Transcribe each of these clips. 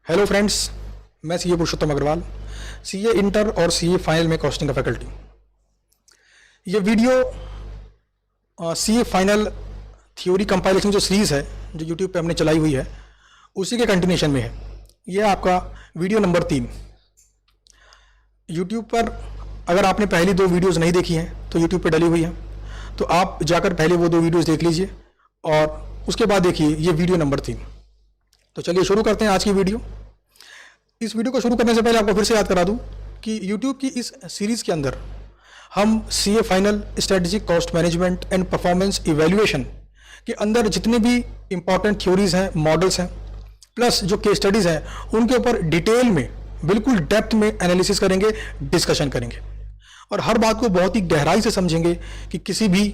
Hello friends, मैं CA पुरुषोत्तम Agarwal, CA inter और CA final में कॉस्टिंग का फैकल्टी। ये video CA final theory compilation जो सीरीज़ है जो यूट्यूब पे हमने चलाई हुई है उसी के कंटिन्यूशन में है। ये आपका वीडियो नंबर 3। यूट्यूब पर अगर आपने पहली 2 वीडियोज़ नहीं देखी हैं तो यूट्यूब पर डली हुई है, तो आप जाकर पहले वो 2 वीडियोज़ देख लीजिए और उसके बाद देखिए ये वीडियो नंबर 3। तो चलिए शुरू करते हैं आज की वीडियो। इस वीडियो को शुरू करने से पहले आपको फिर से याद करा दूं कि YouTube की इस सीरीज़ के अंदर हम CA final, strategic cost management and performance evaluation के अंदर जितने भी इंपॉर्टेंट थ्योरीज हैं, मॉडल्स हैं, प्लस जो केस स्टडीज़ हैं, उनके ऊपर डिटेल में बिल्कुल डेप्थ में एनालिसिस करेंगे, डिस्कशन करेंगे और हर बात को बहुत ही गहराई से समझेंगे कि किसी भी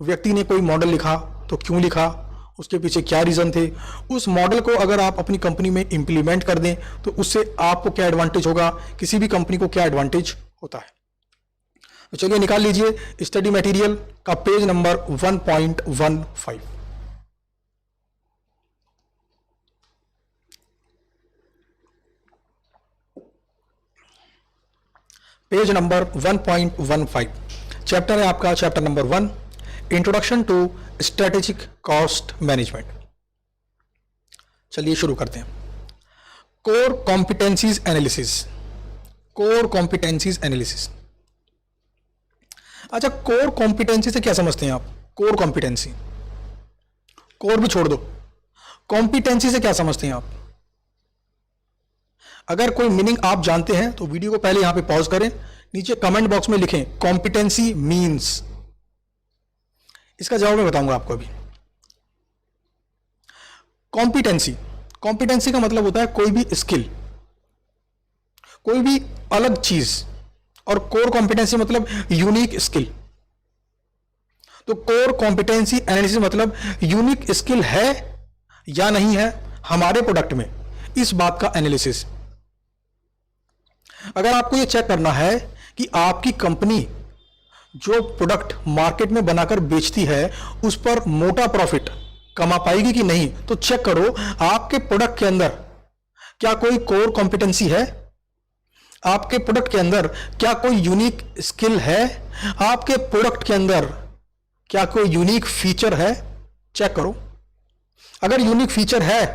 व्यक्ति ने कोई मॉडल लिखा तो क्यों लिखा, उसके पीछे क्या रीज़न थे, उस मॉडल को अगर आप अपनी कंपनी में इंप्लीमेंट कर दें तो उससे आपको क्या एडवांटेज होगा, किसी भी कंपनी को क्या एडवांटेज होता है। तो चलिए निकाल लीजिए स्टडी मटेरियल का page number 1.15। Page number 1.15 chapter है आपका chapter number 1, introduction to strategic cost management. चलिए शुरू करते हैं। Core competencies analysis. Core competencies analysis. अच्छा, कोर कॉम्पिटेंसी से क्या समझते हैं आप? कोर कॉम्पिटेंसी, कोर भी छोड़ दो, कॉम्पिटेंसी से क्या समझते हैं आप? अगर कोई मीनिंग आप जानते हैं तो वीडियो को पहले यहां पे पॉज करें, नीचे कमेंट बॉक्स में लिखें कॉम्पिटेंसी मीन्स। इसका जवाब मैं बताऊंगा आपको अभी। कॉम्पिटेंसी, कॉम्पिटेंसी का मतलब होता है कोई भी स्किल, कोई भी अलग चीज, और कोर कॉम्पिटेंसी मतलब यूनिक स्किल। तो कोर कॉम्पिटेंसी एनालिसिस मतलब यूनिक स्किल है या नहीं है हमारे प्रोडक्ट में, इस बात का एनालिसिस। अगर आपको यह चेक करना है कि आपकी कंपनी जो प्रोडक्ट मार्केट में बनाकर बेचती है उस पर मोटा प्रॉफिट कमा पाएगी कि नहीं, तो चेक करो आपके प्रोडक्ट के अंदर क्या कोई कोर कॉम्पिटेंसी है, आपके प्रोडक्ट के अंदर क्या कोई यूनिक स्किल है, आपके प्रोडक्ट के अंदर क्या कोई यूनिक फीचर है। चेक करो, अगर यूनिक फीचर है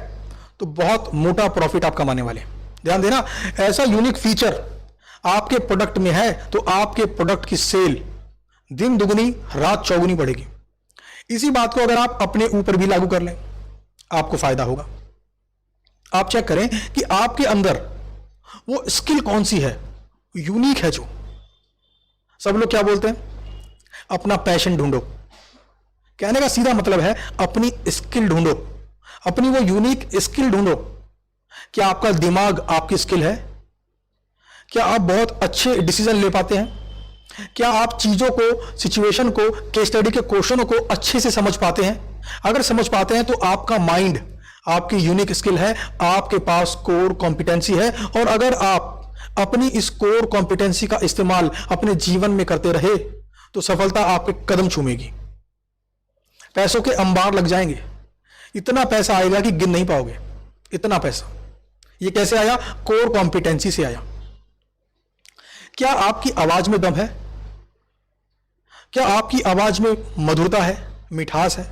तो बहुत मोटा प्रॉफिट आप कमाने वाले। ध्यान देना, ऐसा यूनिक फीचर आपके प्रोडक्ट में है तो आपके प्रोडक्ट की सेल दिन दुगनी रात चौगुनी बढ़ेगी। इसी बात को अगर आप अपने ऊपर भी लागू कर लें आपको फायदा होगा। आप चेक करें कि आपके अंदर वो स्किल कौन सी है, यूनिक है। जो सब लोग क्या बोलते हैं, अपना पैशन ढूंढो। कहने का सीधा मतलब है अपनी स्किल ढूंढो, अपनी वो यूनिक स्किल ढूंढो। क्या आपका दिमाग आपकी स्किल है? क्या आप बहुत अच्छे डिसीजन ले पाते हैं? क्या आप चीजों को, सिचुएशन को, केस स्टडी के क्वेश्चनों को अच्छे से समझ पाते हैं? अगर समझ पाते हैं तो आपका माइंड आपकी यूनिक स्किल है, आपके पास कोर कॉम्पिटेंसी है। और अगर आप अपनी इस कोर कॉम्पिटेंसी का इस्तेमाल अपने जीवन में करते रहे तो सफलता आपके कदम चूमेगी, पैसों के अंबार लग जाएंगे, इतना पैसा आएगा कि गिन नहीं पाओगे। इतना पैसा ये कैसे आया? कोर कॉम्पिटेंसी से आया। क्या आपकी आवाज में दम है? क्या आपकी आवाज में मधुरता है, मिठास है?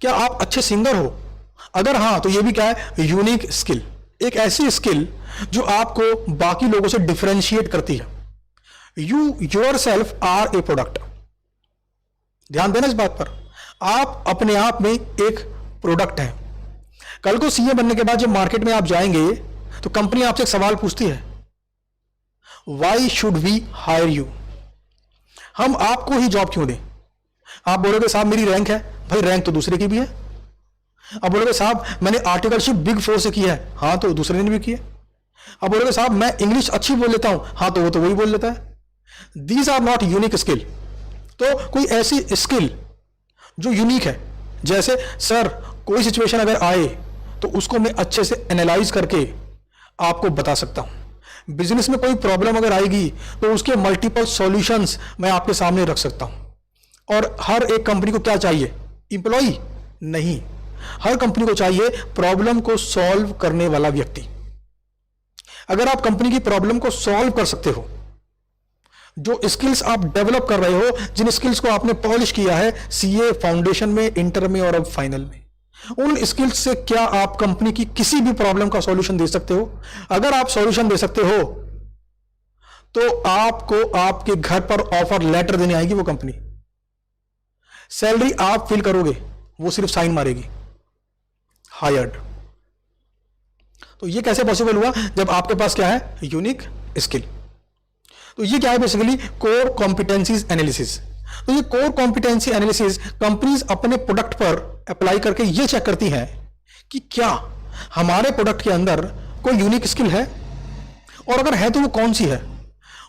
क्या आप अच्छे सिंगर हो? अगर हां तो यह भी क्या है? यूनिक स्किल, एक ऐसी स्किल जो आपको बाकी लोगों से डिफरेंशिएट करती है। You yourself are a product. ध्यान देना इस बात पर, आप अपने आप में एक प्रोडक्ट है। कल को सीए बनने के बाद जब मार्केट में आप जाएंगे तो कंपनी आपसे एक सवाल पूछती है, why should we hire you? हम आपको ही जॉब क्यों दें? आप बोलोगे साहब मेरी रैंक है। भाई रैंक तो दूसरे की भी है। अब बोलोगे साहब मैंने आर्टिकलशिप बिग 4 से किया है। हाँ, तो दूसरे ने भी किया। अब बोलोगे साहब मैं इंग्लिश अच्छी बोल लेता हूं। हाँ, तो वो तो वही बोल लेता है। These are not unique skill. तो कोई ऐसी स्किल जो यूनिक है, जैसे सर कोई सिचुएशन अगर आए तो उसको मैं अच्छे से एनालाइज करके आपको बता सकता हूं। बिजनेस में कोई प्रॉब्लम अगर आएगी तो उसके मल्टीपल सॉल्यूशंस मैं आपके सामने रख सकता हूं। और हर एक कंपनी को क्या चाहिए? इंप्लॉई नहीं, हर कंपनी को चाहिए प्रॉब्लम को सॉल्व करने वाला व्यक्ति। अगर आप कंपनी की प्रॉब्लम को सॉल्व कर सकते हो, जो स्किल्स आप डेवलप कर रहे हो, जिन स्किल्स को आपने पॉलिश किया है सीए फाउंडेशन में, इंटर में और अब फाइनल में, उन स्किल्स से क्या आप कंपनी की किसी भी प्रॉब्लम का सॉल्यूशन दे सकते हो? अगर आप सॉल्यूशन दे सकते हो तो आपको आपके घर पर ऑफर लेटर देने आएगी वो कंपनी। सैलरी आप फिल करोगे, वो सिर्फ साइन मारेगी, हायर्ड। तो ये कैसे पॉसिबल हुआ? जब आपके पास क्या है? Unique skill. तो ये क्या है? Basically core competencies analysis. तो ये कोर कॉम्पिटेंसी एनालिसिस कंपनीज अपने प्रोडक्ट पर अप्लाई करके ये चेक करती हैं कि क्या हमारे प्रोडक्ट के अंदर कोई यूनिक स्किल है, और अगर है तो वो कौन सी है।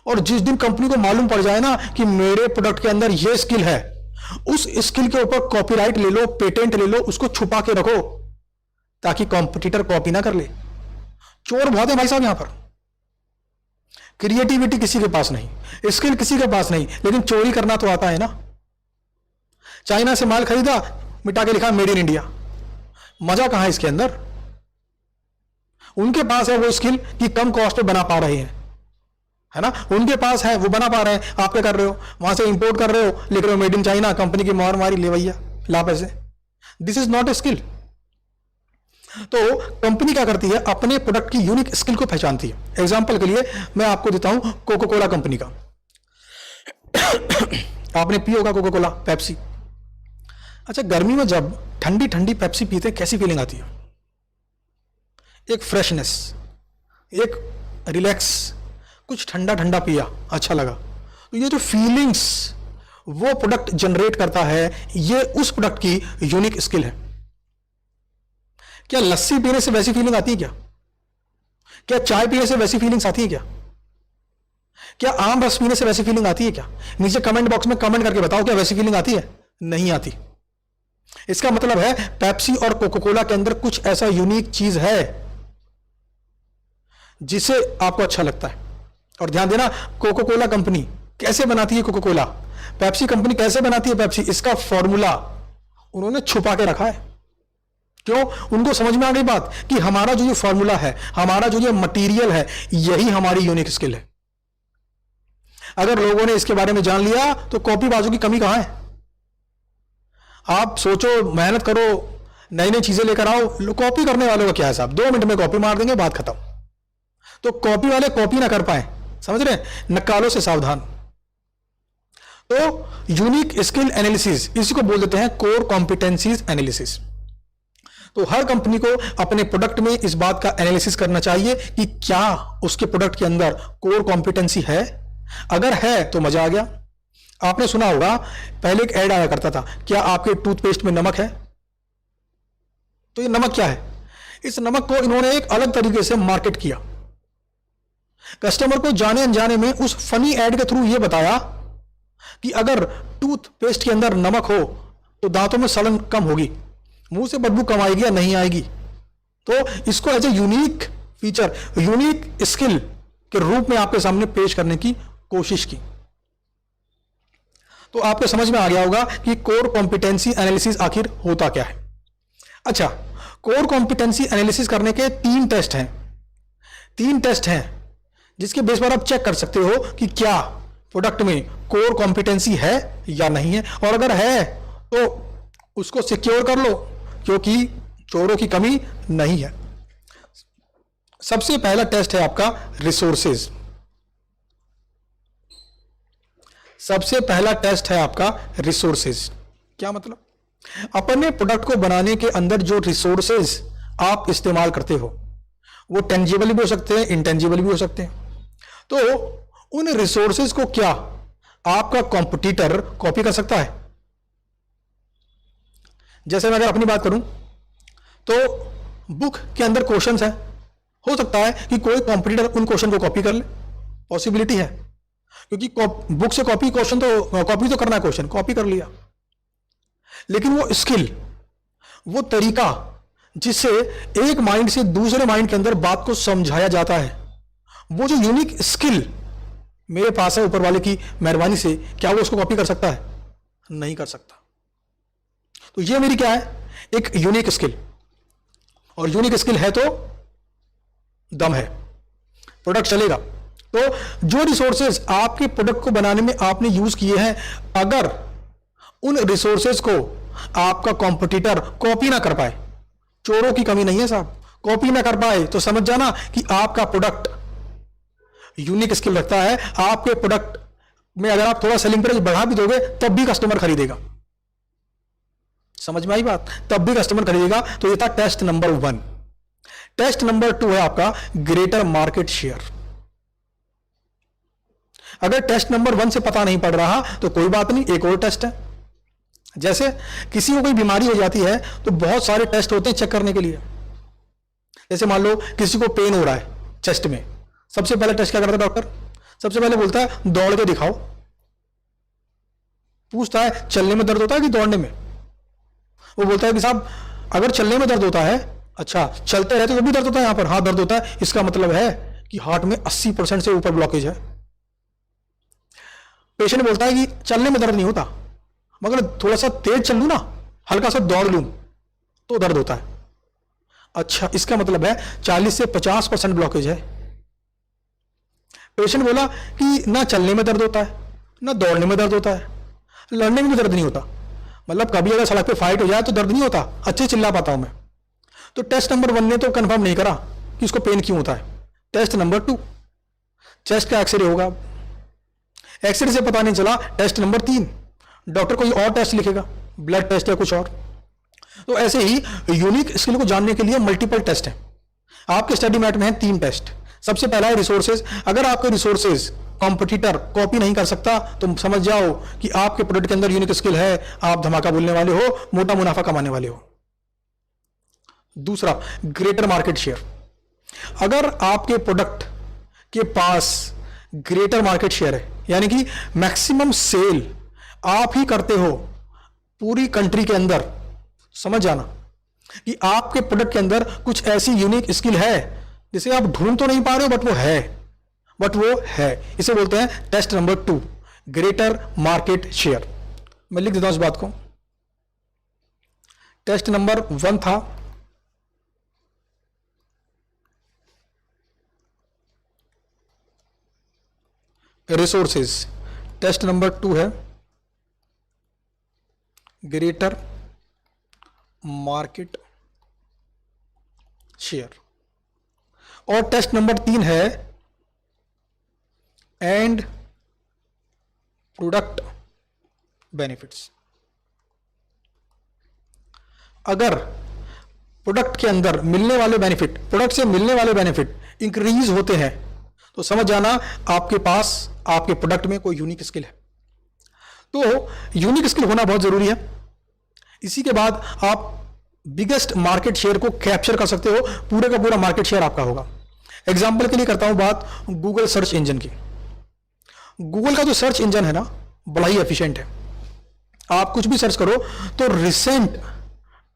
और जिस दिन कंपनी को मालूम पड़ जाए ना कि मेरे प्रोडक्ट के अंदर ये स्किल है, उस स्किल के ऊपर कॉपीराइट ले लो, पेटेंट ले लो, उसको छुपा के रखो ताकि कॉम्पिटिटर कॉपी ना कर ले। चोर बहुत है भाई साहब यहां पर। क्रिएटिविटी किसी के पास नहीं, स्किल किसी के पास नहीं, लेकिन चोरी करना तो आता है ना। चाइना से माल खरीदा, मिटा के लिखा मेड इन इंडिया। मजा कहां है इसके अंदर? उनके पास है वो स्किल कि कम कॉस्ट पे बना पा रहे हैं, है ना। उनके पास है, वो बना पा रहे हैं। आप क्या कर रहे हो? वहां से इंपोर्ट कर रहे हो, लिख रहे हो मेड इन चाइना, कंपनी की मोहर मारी, ले भैया ला पैसे। This is not a skill. तो कंपनी क्या करती है? अपने प्रोडक्ट की यूनिक स्किल को पहचानती है। एग्जांपल के लिए मैं आपको देता हूं कोको कोला कंपनी का। आपने पी होगा कोको कोला, पेप्सी। अच्छा, गर्मी में जब ठंडी ठंडी पेप्सी पीते हैं, कैसी फीलिंग आती है? एक फ्रेशनेस, एक रिलैक्स, कुछ ठंडा ठंडा पिया, अच्छा लगा। तो ये जो फीलिंग्स वो प्रोडक्ट जनरेट करता है, ये उस प्रोडक्ट की यूनिक स्किल है। क्या लस्सी पीने से वैसी फीलिंग आती है क्या? क्या चाय पीने से वैसी फीलिंग्स आती है क्या? क्या आम रस पीने से वैसी फीलिंग आती है क्या? नीचे कमेंट बॉक्स में कमेंट करके बताओ, क्या वैसी फीलिंग आती है? नहीं आती। इसका मतलब है पेप्सी और कोको कोला के अंदर कुछ ऐसा यूनिक चीज है जिसे आपको अच्छा लगता है। और ध्यान देना, कोको कोला कंपनी कैसे बनाती है कोको कोला, पेप्सी कंपनी कैसे बनाती है पेप्सी, इसका फॉर्मूला उन्होंने छुपा के रखा है। क्यों? उनको समझ में आ गई बात कि हमारा जो ये फॉर्मूला है, हमारा जो ये मटेरियल है, यही हमारी यूनिक स्किल है। अगर लोगों ने इसके बारे में जान लिया तो कॉपी बाजू की कमी कहां है? आप सोचो, मेहनत करो, नई नई चीजें लेकर आओ। कॉपी करने वालों का क्या है साहब? 2 मिनट में कॉपी मार देंगे, बात खत्म। तो कॉपी वाले कॉपी ना कर पाए, समझ रहे हैं? नक्कालों से सावधान। तो यूनिक स्किल एनालिसिस, इसी को बोल देते हैं कोर कॉम्पिटेंसीज एनालिसिस। तो हर कंपनी को अपने प्रोडक्ट में इस बात का एनालिसिस करना चाहिए कि क्या उसके प्रोडक्ट के अंदर कोर कॉम्पिटेंसी है। अगर है तो मजा आ गया। आपने सुना होगा, पहले एक ऐड आया करता था, क्या आपके टूथपेस्ट में नमक है? तो ये नमक क्या है? इस नमक को इन्होंने एक अलग तरीके से मार्केट किया। कस्टमर को जाने अनजाने में उस फनी ऐड के थ्रू यह बताया कि अगर टूथपेस्ट के अंदर नमक हो तो दांतों में सड़न कम होगी, मुंह से बदबू कम आएगी या नहीं आएगी। तो इसको as a unique feature, unique skill के रूप में आपके सामने पेश करने की कोशिश की। तो आपको समझ में आ गया होगा कि कोर कॉम्पिटेंसी एनालिसिस आखिर होता क्या है। अच्छा, कोर कॉम्पिटेंसी एनालिसिस करने के 3 टेस्ट हैं। 3 टेस्ट हैं जिसके बेस पर आप चेक कर सकते हो कि क्या प्रोडक्ट में कोर कॉम्पिटेंसी है या नहीं है। और अगर है तो उसको सिक्योर कर लो, क्योंकि चोरों की कमी नहीं है। सबसे पहला टेस्ट है आपका रिसोर्सेज। सबसे पहला टेस्ट है आपका रिसोर्सेज। क्या मतलब? अपने प्रोडक्ट को बनाने के अंदर जो रिसोर्सेज आप इस्तेमाल करते हो वो टेंजिबल भी हो सकते हैं, इंटेंजिबल भी हो सकते हैं। तो उन रिसोर्सेज को क्या आपका कॉम्पिटिटर कॉपी कर सकता है? जैसे मैं अगर अपनी बात करूं तो बुक के अंदर क्वेश्चंस हैं, हो सकता है कि कोई कॉम्पिटिटर उन क्वेश्चन को कॉपी कर ले, पॉसिबिलिटी है। क्योंकि बुक से कॉपी क्वेश्चन तो कॉपी तो करना है, क्वेश्चन कॉपी कर लिया, लेकिन वो स्किल, वो तरीका जिससे एक माइंड से दूसरे माइंड के अंदर बात को समझाया जाता है, वो जो यूनिक स्किल मेरे पास है ऊपर वाले की मेहरबानी से, क्या वो उसको कॉपी कर सकता है? नहीं कर सकता। तो ये मेरी क्या है? एक यूनिक स्किल, और यूनिक स्किल है तो दम है, प्रोडक्ट चलेगा। तो जो रिसोर्सेज आपके प्रोडक्ट को बनाने में आपने यूज किए हैं, अगर उन रिसोर्सेज को आपका कॉम्पिटिटर कॉपी ना कर पाए, चोरों की कमी नहीं है साहब, कॉपी ना कर पाए, तो समझ जाना कि आपका प्रोडक्ट यूनिक स्किल रखता है। आपके प्रोडक्ट में अगर आप थोड़ा सेलिंग प्राइस बढ़ा भी दोगे तब भी कस्टमर खरीदेगा। समझ में आई बात? तब भी कस्टमर खरीदेगा। तो ये था टेस्ट नंबर 1। टेस्ट नंबर 2 है आपका ग्रेटर मार्केट शेयर। अगर टेस्ट नंबर 1 से पता नहीं पड़ रहा तो कोई बात नहीं, एक और टेस्ट है। जैसे किसी को कोई बीमारी हो जाती है तो बहुत सारे टेस्ट होते हैं चेक करने के लिए। जैसे मान लो किसी को पेन हो रहा है चेस्ट में, सबसे पहले टेस्ट क्या करता है डॉक्टर? सबसे पहले बोलता है दौड़ के दिखाओ। पूछता है चलने में दर्द होता है कि दौड़ने में? वो बोलता है कि साहब अगर चलने में दर्द होता है, अच्छा चलते रहते तो भी दर्द होता है, यहां पर हाँ दर्द होता है, इसका मतलब है कि हार्ट में 80% से ऊपर ब्लॉकेज है। पेशेंट बोलता है कि चलने में दर्द नहीं होता, मगर थोड़ा सा तेज चल लूं ना, हल्का सा दौड़ लूं तो दर्द होता है। अच्छा, इसका मतलब है 40 से 50% ब्लॉकेज है। पेशेंट बोला कि ना चलने में दर्द होता है, ना दौड़ने में दर्द होता है, लड़ने में भी दर्द नहीं होता। मतलब कभी अगर सड़क पे फाइट हो जाए तो दर्द नहीं होता, अच्छे चिल्ला पाता हूं मैं। तो टेस्ट नंबर 1 ने तो कंफर्म नहीं करा कि उसको पेन क्यों होता है। टेस्ट नंबर 2, चेस्ट का एक्सरे होगा। एक्सरे से पता नहीं चला, टेस्ट नंबर 3 डॉक्टर कोई और टेस्ट लिखेगा, ब्लड टेस्ट या कुछ और। तो ऐसे ही यूनिक स्किल को जानने के लिए मल्टीपल टेस्ट हैं। आपके स्टडी मैट में है 3 टेस्ट। सबसे पहला है रिसोर्सेज। अगर आपके रिसोर्सेज कॉम्पिटिटर कॉपी नहीं कर सकता तो समझ जाओ कि आपके प्रोडक्ट के अंदर यूनिक स्किल है, आप धमाका बोलने वाले हो, मोटा मुनाफा कमाने वाले हो। दूसरा, ग्रेटर मार्केट शेयर। अगर आपके प्रोडक्ट के पास ग्रेटर मार्केट शेयर है, यानी कि मैक्सिमम सेल आप ही करते हो पूरी कंट्री के अंदर, समझ जाना कि आपके प्रोडक्ट के अंदर कुछ ऐसी यूनिक स्किल है जिसे आप ढूंढ तो नहीं पा रहे हो, बट वो है। इसे बोलते हैं test number 2, greater market share. मैं लिख देता हूं इस बात को। टेस्ट नंबर 1 था रिसोर्सेज, टेस्ट नंबर 2 है ग्रेटर मार्केट शेयर, और टेस्ट नंबर 3 है एंड प्रोडक्ट बेनिफिट्स। अगर प्रोडक्ट के अंदर मिलने वाले बेनिफिट, प्रोडक्ट से मिलने वाले बेनिफिट इंक्रीज होते हैं तो समझ जाना आपके पास, आपके प्रोडक्ट में कोई यूनिक स्किल है। तो यूनिक स्किल होना बहुत जरूरी है। इसी के बाद आप बिगेस्ट मार्केट शेयर को कैप्चर कर सकते हो, पूरे का पूरा मार्केट शेयर आपका होगा। एग्जाम्पल के लिए करता हूं बात गूगल सर्च इंजन की। गूगल का जो सर्च इंजन है ना, बड़ा ही एफिशिएंट है। आप कुछ भी सर्च करो तो रिसेंट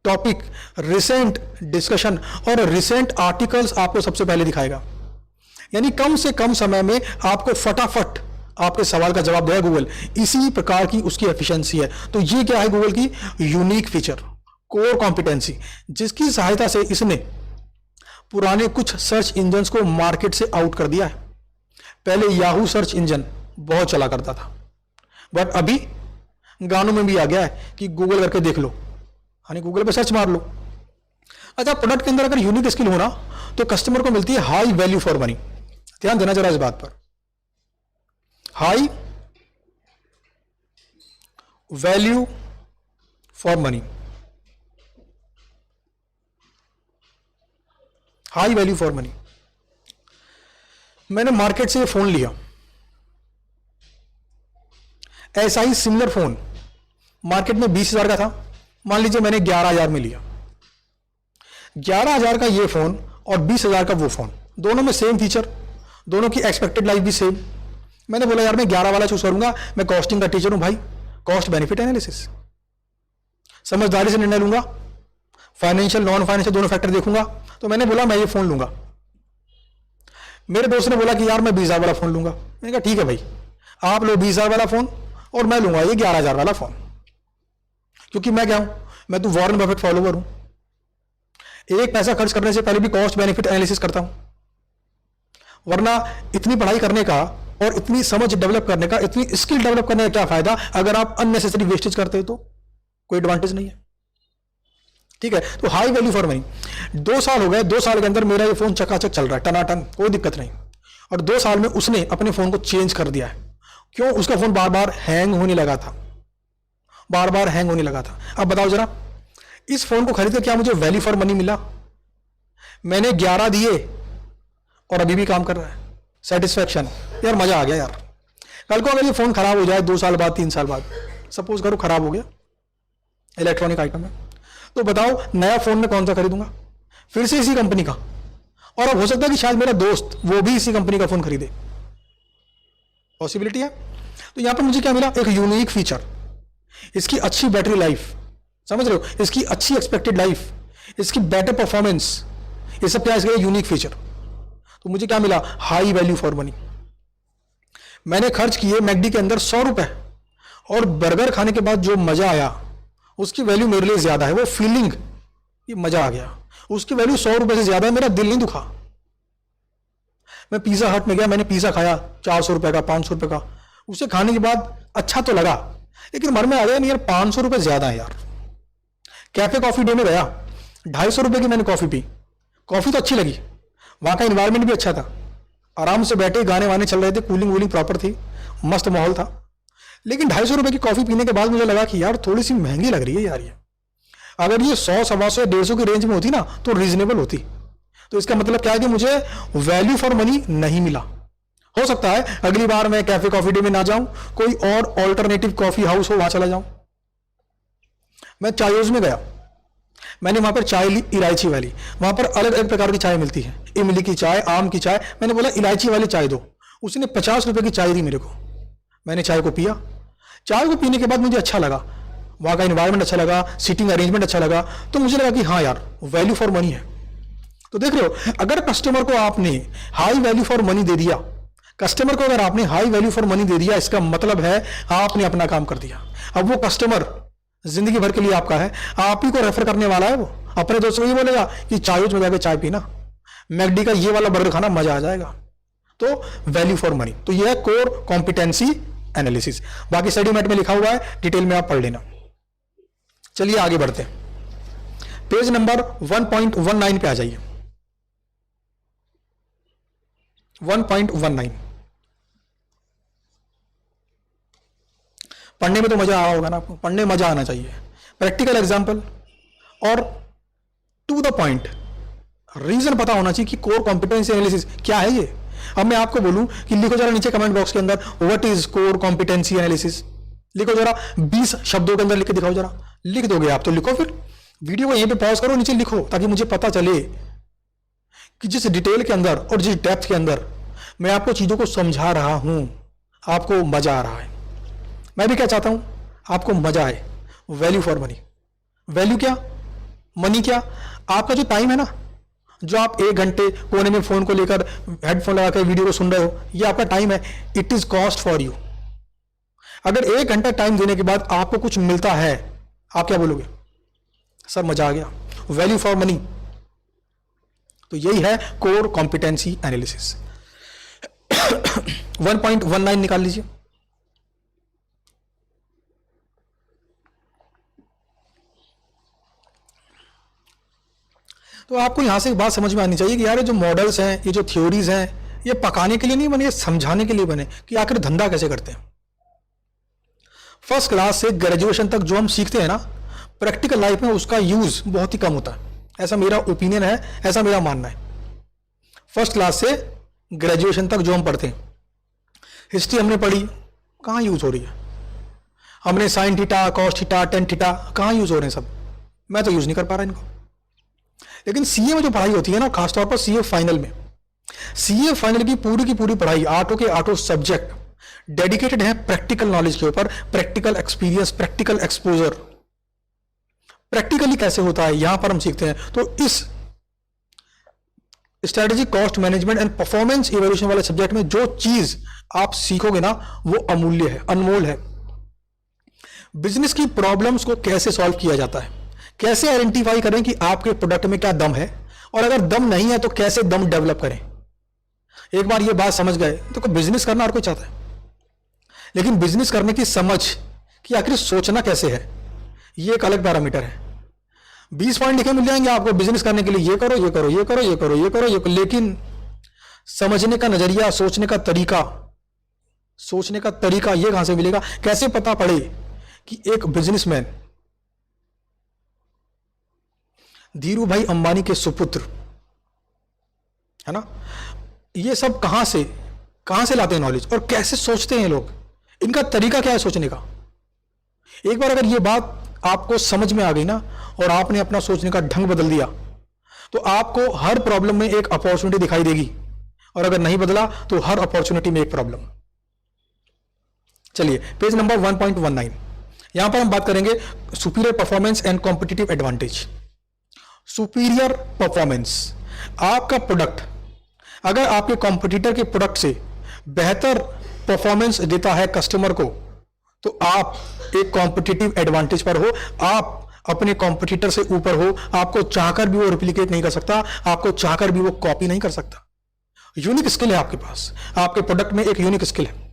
टॉपिक, रिसेंट डिस्कशन और रिसेंट आर्टिकल्स आपको सबसे पहले दिखाएगा। यानी कम से कम समय में आपको फटाफट आपके सवाल का जवाब देगा गूगल। इसी प्रकार की उसकी एफिशिएंसी है। तो ये क्या है गूगल की यूनिक फीचर, कोर कॉम्पिटेंसी, जिसकी सहायता से इसने पुराने कुछ सर्च इंजन्स को मार्केट से आउट कर दिया है। पहले याहू सर्च इंजन बहुत चला करता था, बट अभी गानों में भी आ गया है कि गूगल करके देख लो, यानी गूगल पे सर्च मार लो। अच्छा, प्रोडक्ट के अंदर अगर यूनिक स्किल होना तो कस्टमर को मिलती है हाई वैल्यू फॉर मनी। ध्यान देना जरा इस बात पर, high value for money, high value for money. मैंने मार्केट से फोन लिया, ऐसा ही सिमिलर फोन मार्केट में 20,000 का था, मान लीजिए मैंने 11,000 में लिया। 11,000 का ये फोन और 20,000 का वो फोन, दोनों में सेम फीचर, दोनों की एक्सपेक्टेड लाइफ भी सेम। मैंने बोला यार मैं 11 वाला चूज करूंगा, मैं कॉस्टिंग का टीचर हूं भाई, कॉस्ट बेनिफिट एनालिसिस, समझदारी से निर्णय लूंगा, फाइनेंशियल नॉन फाइनेंशियल दोनों फैक्टर देखूंगा। तो मैंने बोला मैं ये फोन लूंगा। मेरे दोस्त ने बोला कि यार मैं 20,000 वाला फोन लूंगा। मैंने कहा ठीक है भाई, आप लो 20,000 वाला फोन और मैं लूंगा ये 11,000 वाला फोन। क्योंकि मैं क्या हूं, मैं तो वॉरेन बफेट फॉलोवर हूं, एक पैसा खर्च करने से पहले भी कॉस्ट बेनिफिट एनालिसिस करता हूं, वरना इतनी पढ़ाई करने का और इतनी समझ डेवलप करने का, इतनी स्किल डेवलप करने का क्या फायदा अगर आप अननेसेसरी वेस्टेज करते हो, तो कोई एडवांटेज नहीं है। ठीक है, तो हाई वैल्यू फॉर मनी। 2 साल हो गए, 2 साल के अंदर मेरा ये फोन चकाचक चल रहा है, टनाटन, कोई दिक्कत नहीं। और 2 साल में उसने अपने फोन को चेंज कर दिया है। क्यों? उसका फोन बार बार हैंग होने लगा था, बार बार हैंग होने लगा था। अब बताओ जरा, इस फोन को खरीदकर क्या मुझे वैल्यू फॉर मनी मिला? मैंने 11 दिए और अभी भी काम कर रहा है। सेटिस्फैक्शन, यार मजा आ गया यार। कल को अगर ये फोन खराब हो जाए 2 साल बाद, 3 साल बाद, सपोज करो खराब हो गया, इलेक्ट्रॉनिक आइटम है, तो बताओ नया फोन में कौन सा खरीदूंगा? फिर से इसी कंपनी का। और अब हो सकता है कि शायद मेरा दोस्त वो भी इसी कंपनी का फोन खरीदे, पॉसिबिलिटी है। तो यहां पर मुझे क्या मिला? एक यूनिक फीचर, इसकी अच्छी बैटरी लाइफ, समझ रहे हो, इसकी अच्छी एक्सपेक्टेड लाइफ, इसकी बेटर परफॉर्मेंस, ये सब क्या इसका यूनिक फीचर। तो मुझे क्या मिला? High value for money. मैंने खर्च किए मैकडी के अंदर 100 रुपए, और बर्गर खाने के बाद जो मजा आया उसकी वैल्यू मेरे लिए ज्यादा है। वो फीलिंग, ये मजा आ गया, उसकी वैल्यू 100 रुपए से ज्यादा है। मेरा दिल नहीं दुखा। मैं पिज्जा हट में गया, मैंने पिज्जा खाया 400 रुपए का, 500 रुपए का, उसे खाने के बाद अच्छा तो लगा, लेकिन मन में आ गया नहीं यार 500 रुपए ज्यादा है यार। कैफे कॉफी डे में गया, 250 रुपए की मैंने कॉफी पी, कॉफी तो अच्छी लगी, वहां का एनवायरमेंट भी अच्छा था, आराम से बैठे, गाने वाने चल रहे थे, कूलिंग वूलिंग प्रॉपर थी, मस्त माहौल था। लेकिन 250 रुपए की कॉफी पीने के बाद मुझे लगा कि यार थोड़ी सी महंगी लग रही है यार ये। अगर ये 100, 125, 150 की रेंज में होती ना तो रीजनेबल होती। तो इसका मतलब क्या है कि मुझे वैल्यू फॉर मनी नहीं मिला। हो सकता है अगली बार मैं कैफे कॉफी डे में ना जाऊं, कोई और ऑल्टरनेटिव कॉफी हाउस हो वहां चला जाऊं। मैं चायोज में गया, मैंने वहां पर चाय ली इलायची वाली, वहां पर अलग अलग प्रकार की चाय मिलती है, इमली की चाय, आम की चाय। मैंने बोला इलायची वाली चाय दो, उसने 50 रुपए की चाय दी मेरे को। मैंने चाय को पिया, चाय को पीने के बाद मुझे अच्छा लगा, वहां का एनवायरमेंट अच्छा लगा, सीटिंग अरेंजमेंट अच्छा लगा, तो मुझे लगा कि हाँ यार वैल्यू फॉर मनी है। तो देख रहे हो, अगर कस्टमर को आपने हाई वैल्यू फॉर मनी दे दिया, कस्टमर को अगर आपने हाई वैल्यू फॉर मनी दे दिया, इसका मतलब है आपने अपना काम कर दिया। अब वो कस्टमर जिंदगी भर के लिए आपका है, आप ही को रेफर करने वाला है। वो अपने दोस्तों को ये बोलेगा कि चायोज में जाकर चाय पीना, मैकडी का ये वाला बर्गर खाना, मजा आ जाएगा। तो वैल्यू फॉर मनी, तो ये है कोर कॉम्पिटेंसी एनालिसिस। बाकी स्टडी मैट में लिखा हुआ है, डिटेल में आप पढ़ लेना। चलिए आगे बढ़ते हैं, पेज नंबर 1.19 पे आ जाइए। 1.19 पढ़ने में तो मजा आ रहा होगा ना आपको, पढ़ने में मजा आना चाहिए। प्रैक्टिकल एग्जांपल और टू द पॉइंट, रीजन पता होना चाहिए कि कोर कॉम्पिटेंसी एनालिसिस क्या है ये। अब मैं आपको बोलूं कि लिखो जरा नीचे कमेंट बॉक्स के अंदर, what is core competency analysis. लिखो जरा, 20 शब्दों के अंदर लिख के दिखाओ जरा। लिख दोगे आप तो लिखो, फिर वीडियो को यहीं पे पॉज करो, नीचे लिखो, ताकि मुझे पता चले कि जिस डिटेल के अंदर और जिस डेप्थ के अंदर मैं आपको चीजों को समझा रहा हूं, आपको मजा आ रहा है। मैं भी क्या चाहता हूं, आपको मजा आए। वैल्यू फॉर मनी, वैल्यू क्या, मनी क्या? आपका जो टाइम है ना, जो आप 1 घंटे कोने में फोन को लेकर हेडफोन लगाकर वीडियो को सुन रहे हो, ये आपका टाइम है, it is cost for you. अगर 1 घंटा टाइम देने के बाद आपको कुछ मिलता है, आप क्या बोलोगे? सर मजा आ गया, वैल्यू फॉर मनी। तो यही है कोर कॉम्पिटेंसी एनालिसिस। 1.19 निकाल लीजिए। तो आपको यहां से एक बात समझ में आनी चाहिए कि यार ये जो मॉडल्स हैं, ये जो थ्योरीज हैं, ये पकाने के लिए नहीं बने, ये समझाने के लिए बने कि आखिर धंधा कैसे करते हैं। फर्स्ट क्लास से ग्रेजुएशन तक जो हम सीखते हैं ना, प्रैक्टिकल लाइफ में उसका यूज बहुत ही कम होता है। ऐसा मेरा ओपिनियन है, ऐसा मेरा मानना है। फर्स्ट क्लास से ग्रेजुएशन तक जो हम पढ़ते हैं, हिस्ट्री हमने पढ़ी, कहाँ यूज हो रही है? हमने sine theta, cos theta, tan theta, कहाँ यूज हो रहे हैं सब? मैं तो यूज नहीं कर पा रहा इनको। लेकिन सीए में जो पढ़ाई होती है ना, खासतौर पर सीए फाइनल में, सीए फाइनल की पूरी पढ़ाई, आठों के आठों सब्जेक्ट डेडिकेटेड है प्रैक्टिकल नॉलेज के ऊपर, practical experience, practical exposure. Practically कैसे होता है यहां पर हम सीखते हैं। तो इस strategy, cost management and performance evaluation वाले सब्जेक्ट में जो चीज आप सीखोगे ना, वो अमूल्य है, अनमोल है। बिजनेस की प्रॉब्लम्स को कैसे सॉल्व किया जाता है, कैसे आइडेंटिफाई करें कि आपके प्रोडक्ट में क्या दम है, और अगर दम नहीं है तो कैसे दम डेवलप करें। एक बार ये बात समझ गए तो कोई बिजनेस करना हर कोई चाहता है, लेकिन बिजनेस करने की समझ कि आखिर सोचना कैसे है, ये एक अलग पैरामीटर है। 20 पॉइंट लिखे मिल जाएंगे आपको बिजनेस करने के लिए, ये करो, ये करो, ये करो, ये करो, ये करो, ये करो, लेकिन समझने का नजरिया, सोचने का तरीका ये कहां से मिलेगा? कैसे पता पड़े कि एक बिजनेसमैन धीरू भाई अंबानी के सुपुत्र है ना, ये सब कहां से लाते हैं नॉलेज, और कैसे सोचते हैं लोग, इनका तरीका क्या है सोचने का। एक बार अगर ये बात आपको समझ में आ गई ना, और आपने अपना सोचने का ढंग बदल दिया, तो आपको हर प्रॉब्लम में एक अपॉर्चुनिटी दिखाई देगी, और अगर नहीं बदला तो हर अपॉर्चुनिटी में एक प्रॉब्लम। चलिए पेज नंबर 1.19, यहां पर हम बात करेंगे superior performance and competitive advantage. Superior performance, आपका प्रोडक्ट अगर आपके कॉम्पिटिटर के प्रोडक्ट से बेहतर परफॉर्मेंस देता है कस्टमर को, तो आप एक कॉम्पिटिटिव एडवांटेज पर हो, आप अपने कॉम्पिटिटर से ऊपर हो। आपको चाहकर भी वो रिप्लिकेट नहीं कर सकता, आपको चाहकर भी वो कॉपी नहीं कर सकता। यूनिक स्किल है आपके पास, आपके प्रोडक्ट में एक यूनिक स्किल है।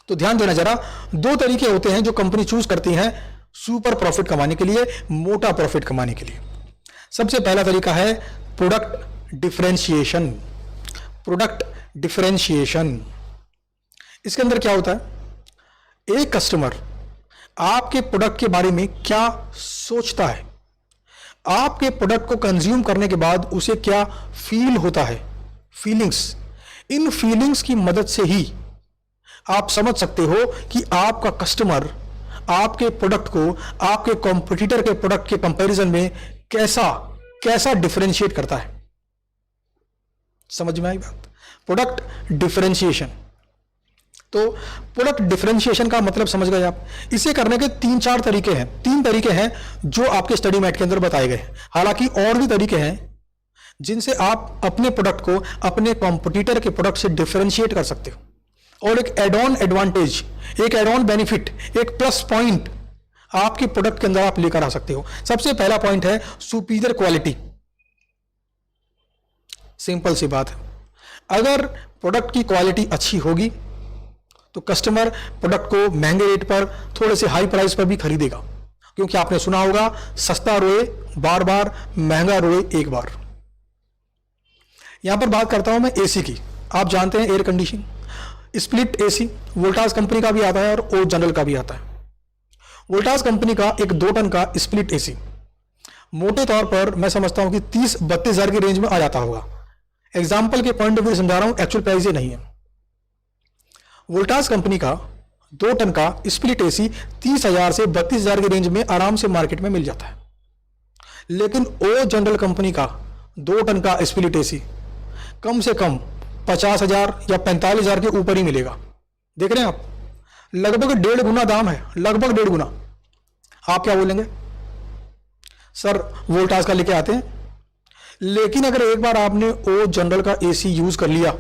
तो ध्यान देना जरा, दो तरीके होते हैं जो कंपनी चूज करती हैं सुपर प्रॉफिट कमाने के लिए, मोटा प्रॉफिट कमाने के लिए। सबसे पहला तरीका है प्रोडक्ट डिफरेंशिएशन। प्रोडक्ट डिफरेंशिएशन, इसके अंदर क्या होता है, एक कस्टमर आपके प्रोडक्ट के बारे में क्या सोचता है, आपके प्रोडक्ट को कंज्यूम करने के बाद उसे क्या फील होता है, फीलिंग्स, इन फीलिंग्स की मदद से ही आप समझ सकते हो कि आपका कस्टमर आपके प्रोडक्ट को आपके कॉम्पिटिटर के प्रोडक्ट के कंपैरिजन में कैसा डिफरेंशिएट करता है। समझ में आई बात? Product differentiation. तो प्रोडक्ट डिफरेंशिएशन का मतलब समझ गए आप। इसे करने के तीन तरीके हैं जो आपके स्टडी मैट के अंदर बताए गए हैं। हालांकि और भी तरीके हैं जिनसे आप अपने प्रोडक्ट को अपने कॉम्पिटिटर के प्रोडक्ट से डिफरेंशिएट कर सकते हो, और एक एड ऑन एडवांटेज, एक एड ऑन बेनिफिट, एक प्लस पॉइंट आपके प्रोडक्ट के अंदर आप लेकर आ सकते हो। सबसे पहला पॉइंट है सुपीरियर क्वालिटी। सिंपल सी बात है, अगर प्रोडक्ट की क्वालिटी अच्छी होगी तो कस्टमर प्रोडक्ट को महंगे रेट पर, थोड़े से हाई प्राइस पर भी खरीदेगा, क्योंकि आपने सुना होगा सस्ता रोए बार बार, महंगा रोए एक बार। यहां पर बात करता हूं मैं एसी की। आप जानते हैं air conditioning, split AC Voltas company का भी आता है और ओ जनरल का भी आता है। वोल्टास कंपनी का एक 2 टन का स्प्लिट एसी मोटे तौर पर मैं समझता हूं कि 30-32 हजार की रेंज में आ जाता होगा। एग्जाम्पल के पॉइंट ऑफ व्यू समझा रहा हूं, एक्चुअल प्राइस ये नहीं है। वोल्टास कंपनी का 2 टन का स्प्लिट एसी 30,000 से 32,000 की रेंज में आराम से मार्केट में मिल जाता है। लेकिन ओ जनरल कंपनी का 2 टन का स्प्लिट एसी कम से कम 50,000 या 45,000 के ऊपर ही मिलेगा। देख रहे हैं आप, लगभग 1.5 गुना दाम है, लगभग 1.5 गुना। आप क्या बोलेंगे, सर वोल्टास का लेके आते हैं। लेकिन अगर एक बार आपने ओ जनरल का एसी यूज कर लिया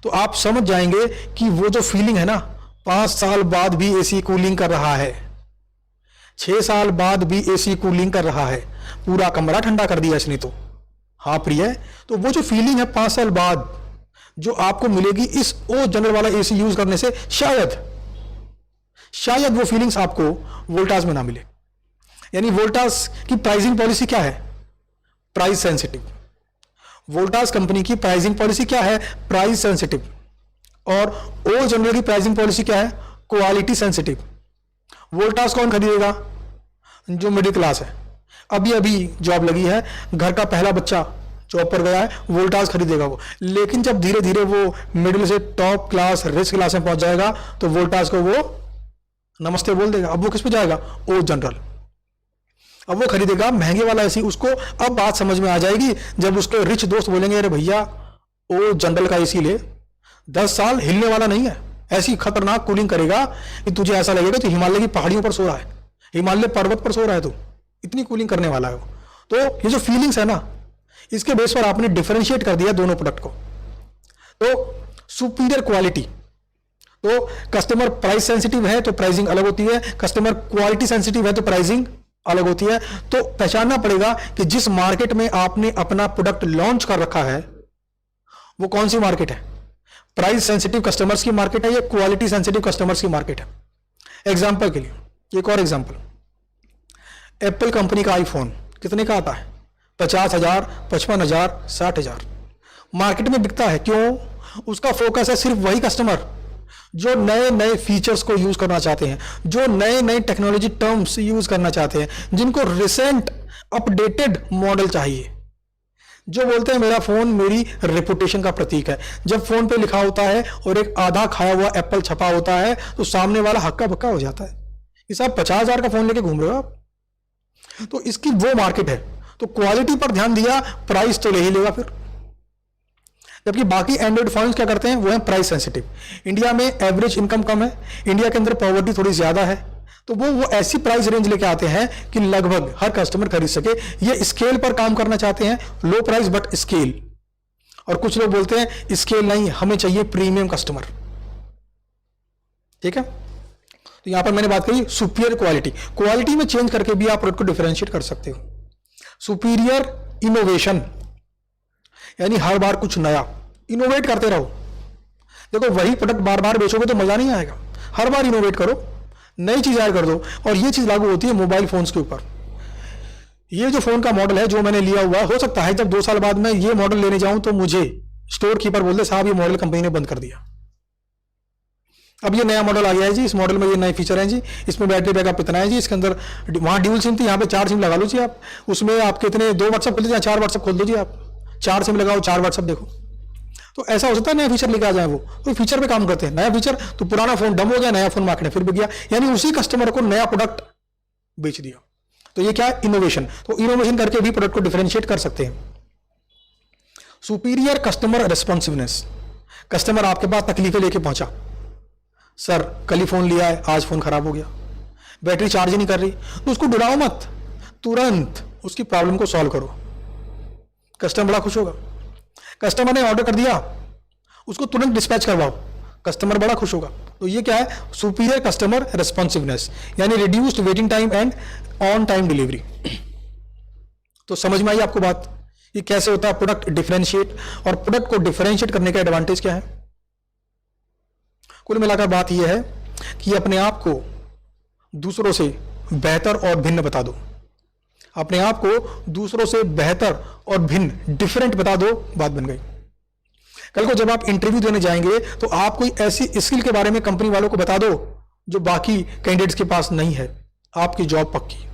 तो आप समझ जाएंगे कि वो जो फीलिंग है ना, 5 साल बाद भी एसी कूलिंग कर रहा है, 6 साल बाद भी एसी कूलिंग कर रहा है, पूरा कमरा ठंडा कर दिया इसने तो। हाँ प्रिय, तो वो जो फीलिंग है 5 साल बाद जो आपको मिलेगी इस ओ जनरल वाला एसी यूज करने से, शायद वो फीलिंग्स आपको वोल्टास में ना मिले। यानी वोल्टास की प्राइसिंग पॉलिसी क्या है, प्राइस सेंसिटिव। वोल्टास कंपनी की प्राइसिंग पॉलिसी क्या है, प्राइस सेंसिटिव। और ओ जनरल की प्राइसिंग पॉलिसी क्या है, क्वालिटी सेंसिटिव। वोल्टास कौन खरीदेगा, जो मिडिल क्लास है, अभी अभी जॉब लगी है, घर का पहला बच्चा जॉब पर गया है, वोल्टास खरीदेगा वो। लेकिन जब धीरे धीरे वो मिडिल से टॉप क्लास, रिच क्लास में पहुंच जाएगा तो वोल्टास को वो नमस्ते बोल देगा। अब वो किस पे जाएगा, ओ जनरल। अब वो खरीदेगा महंगे वाला एसी। उसको अब बात समझ में आ जाएगी जब उसके रिच दोस्त बोलेंगे, अरे भैया ओ जनरल का एसी ले, 10 साल हिलने वाला नहीं है, ऐसी खतरनाक कूलिंग करेगा कि तुझे ऐसा लगेगा तो हिमालय की पहाड़ियों पर सो रहा है, हिमालय पर्वत पर सो रहा है, तो इतनी कूलिंग करने वाला है वो। तो ये जो फीलिंग्स है ना, इसके बेस पर आपने डिफरेंशिएट कर दिया दोनों प्रोडक्ट को। तो सुपीरियर क्वालिटी, तो कस्टमर प्राइस सेंसिटिव है तो प्राइसिंग अलग होती है, कस्टमर क्वालिटी सेंसिटिव है तो प्राइसिंग अलग होती है। तो पहचानना पड़ेगा कि जिस मार्केट में आपने अपना प्रोडक्ट लॉन्च कर रखा है वो कौन सी मार्केट है, प्राइस सेंसिटिव कस्टमर्स की मार्केट है या क्वालिटी सेंसिटिव कस्टमर्स की मार्केट है। एग्जांपल के लिए एक और एग्जांपल, एप्पल कंपनी का आईफोन कितने का आता है, 50,000, 55,000, 60,000 मार्केट में बिकता है। क्यों? उसका फोकस है सिर्फ वही कस्टमर जो नए नए फीचर्स को यूज करना चाहते हैं, जो नए नए टेक्नोलॉजी टर्म्स यूज करना चाहते हैं, जिनको रिसेंट अपडेटेड मॉडल चाहिए, जो बोलते हैं मेरा फोन मेरी रेपुटेशन का प्रतीक है। जब फोन पे लिखा होता है और एक आधा खाया हुआ एप्पल छपा होता है तो सामने वाला हक्का बक्का हो जाता है कि साहब 50,000 का फोन लेके घूम रहे हो आप। तो इसकी वो मार्केट है। तो क्वालिटी पर ध्यान दिया, प्राइस तो ले ही लेगा फिर। जबकि बाकी एंड्रॉइड फोन्स क्या करते हैं, वो है प्राइस सेंसिटिव। इंडिया में एवरेज इनकम कम है, इंडिया के अंदर पॉवर्टी थोड़ी ज्यादा है, तो वो ऐसी प्राइस रेंज लेके आते हैं कि लगभग हर कस्टमर खरीद सके। ये स्केल पर काम करना चाहते हैं, लो प्राइस बट स्केल। और कुछ लोग बोलते हैं स्केल नहीं, हमें चाहिए प्रीमियम कस्टमर। ठीक है, तो यहां पर मैंने बात करी सुपीरियर क्वालिटी। क्वालिटी में चेंज करके भी आप प्रोडक्ट को डिफरेंशिएट कर सकते हो। सुपीरियर इनोवेशन, यानी हर बार कुछ नया इनोवेट करते रहो। देखो वही प्रोडक्ट बार बार बेचोगे तो मजा नहीं आएगा, हर बार इनोवेट करो, नई चीज ऐड कर दो। और ये चीज लागू होती है मोबाइल फोन्स के ऊपर। ये जो फोन का मॉडल है जो मैंने लिया हुआ, हो सकता है जब 2 साल बाद मैं ये मॉडल लेने जाऊं तो मुझे स्टोर कीपर बोल दे साहब ये मॉडल कंपनी ने बंद कर दिया, अब ये नया मॉडल आ गया है जी, इस मॉडल में ये नए फीचर हैं जी, इसमें बैटरी बैकअप इतना है जी, इसके अंदर वहां ड्यूल सिम थी, यहाँ पे 4 सिम लगा लो जी आप, उसमें आपके इतने 2 व्हाट्सएप खोल दीजिए, 4 व्हाट्सएप खोल दो जी आप, 4 सिम लगाओ 4 व्हाट्सएप देखो। तो ऐसा हो सकता है नया फीचर लेके आ जाए, वो तो फीचर पे काम करते हैं। नया फीचर तो पुराना फोन डम हो गया, नया फोन मार्केट में फिर बिक गया, यानी उसी कस्टमर को नया प्रोडक्ट बेच दिया। तो ये क्या है, इनोवेशन। तो इनोवेशन करके भी प्रोडक्ट को डिफरेंशिएट कर सकते हैं। सुपीरियर कस्टमर रेस्पॉन्सिवनेस, कस्टमर आपके पास तकलीफें लेके पहुंचा, सर कल ही फोन लिया है, आज फोन खराब हो गया, बैटरी चार्ज ही नहीं कर रही, तो उसको डराओ मत, तुरंत उसकी प्रॉब्लम को सॉल्व करो, कस्टमर बड़ा खुश होगा। कस्टमर ने ऑर्डर कर दिया, उसको तुरंत डिस्पैच करवाओ, कस्टमर बड़ा खुश होगा। तो ये क्या है, सुपीरियर कस्टमर रेस्पॉन्सिवनेस, यानी reduced waiting time and on time delivery. तो समझ में आई आपको बात, ये कैसे होता है प्रोडक्ट डिफरेंशिएट, और प्रोडक्ट को डिफरेंशिएट करने का एडवांटेज क्या है। कुल मिलाकर बात यह है कि अपने आप को दूसरों से बेहतर और भिन्न बता दो, अपने आप को दूसरों से बेहतर और भिन्न डिफरेंट बता दो, बात बन गई। कल को जब आप इंटरव्यू देने जाएंगे तो आप कोई ऐसी स्किल के बारे में कंपनी वालों को बता दो जो बाकी कैंडिडेट्स के पास नहीं है, आपकी जॉब पक्की।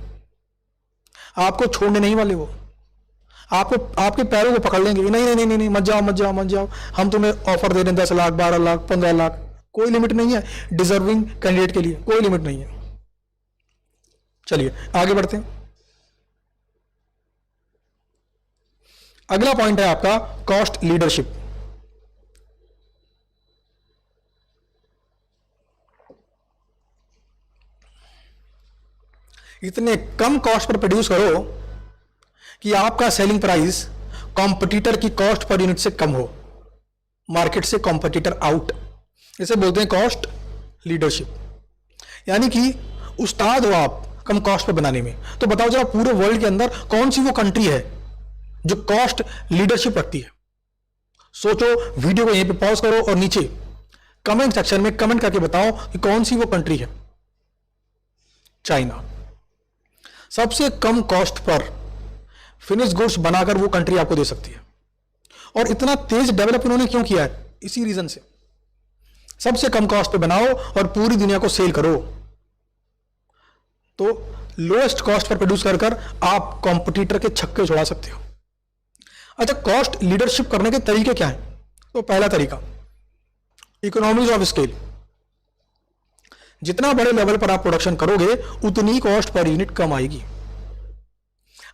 आपको छोड़ने नहीं वाले वो, आपको आपके पैरों को पकड़ लेंगे, नहीं नहीं नहीं नहीं मत जाओ मत जाओ मत जाओ, हम तुम्हें ऑफर दे रहे हैं 10 लाख 12 लाख 15 लाख, कोई लिमिट नहीं है डिजर्विंग कैंडिडेट के लिए, कोई लिमिट नहीं है। चलिए आगे बढ़ते हैं। अगला पॉइंट है आपका कॉस्ट लीडरशिप। इतने कम कॉस्ट पर प्रोड्यूस करो कि आपका सेलिंग प्राइस कॉम्पिटिटर की कॉस्ट पर यूनिट से कम हो, मार्केट से कॉम्पिटिटर आउट। इसे बोलते हैं कॉस्ट लीडरशिप, यानी कि उस्ताद हो आप कम कॉस्ट पर बनाने में। तो बताओ जरा पूरे वर्ल्ड के अंदर कौन सी वो कंट्री है जो कॉस्ट लीडरशिप रखती है। सोचो, वीडियो को यहीं पे पॉज करो और नीचे कमेंट सेक्शन में कमेंट करके बताओ कि कौन सी वो कंट्री है। चाइना, सबसे कम कॉस्ट पर फिनिश गुड्स बनाकर वो कंट्री आपको दे सकती है। और इतना तेज डेवलप उन्होंने क्यों किया है, इसी रीजन से। सबसे कम कॉस्ट पे बनाओ और पूरी दुनिया को सेल करो, तो लोएस्ट कॉस्ट पर प्रोड्यूस कर आप कॉम्पिटिटर के छक्के छुड़ा सकते हो। अच्छा, कॉस्ट लीडरशिप करने के तरीके क्या हैं? तो पहला तरीका इकोनॉमीज ऑफ स्केल। जितना बड़े लेवल पर आप प्रोडक्शन करोगे उतनी कॉस्ट पर यूनिट कम आएगी।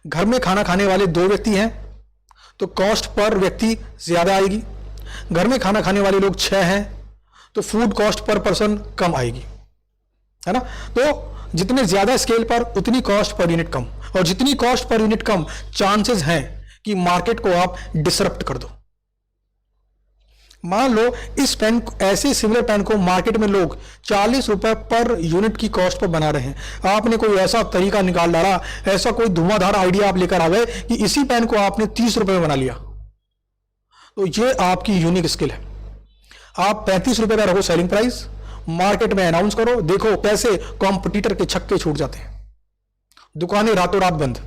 घर में खाना खाने वाले 2 व्यक्ति हैं तो कॉस्ट पर व्यक्ति ज्यादा आएगी। घर में खाना खाने वाले लोग 6 हैं तो फूड कॉस्ट पर पर्सन कम आएगी, है ना। तो जितने ज्यादा स्केल पर उतनी कॉस्ट पर यूनिट कम, और जितनी कॉस्ट पर यूनिट कम चांसेस हैं कि मार्केट को आप डिसरप्ट कर दो। मान लो इस पेन, ऐसे सिमिलर पेन को मार्केट में लोग 40 रुपए पर यूनिट की कॉस्ट पर बना रहे हैं। आपने कोई ऐसा तरीका निकाल डाला, ऐसा कोई धुआंधार आइडिया आप लेकर आ गए कि इसी पेन को आपने 30 रुपए में बना लिया, तो ये आपकी यूनिक स्किल है। आप 35 रुपए का रखो सेलिंग प्राइस, मार्केट में अनाउंस करो, देखो कैसे कॉम्पिटिटर के छक्के छूट जाते हैं, दुकानें रातों रात बंद,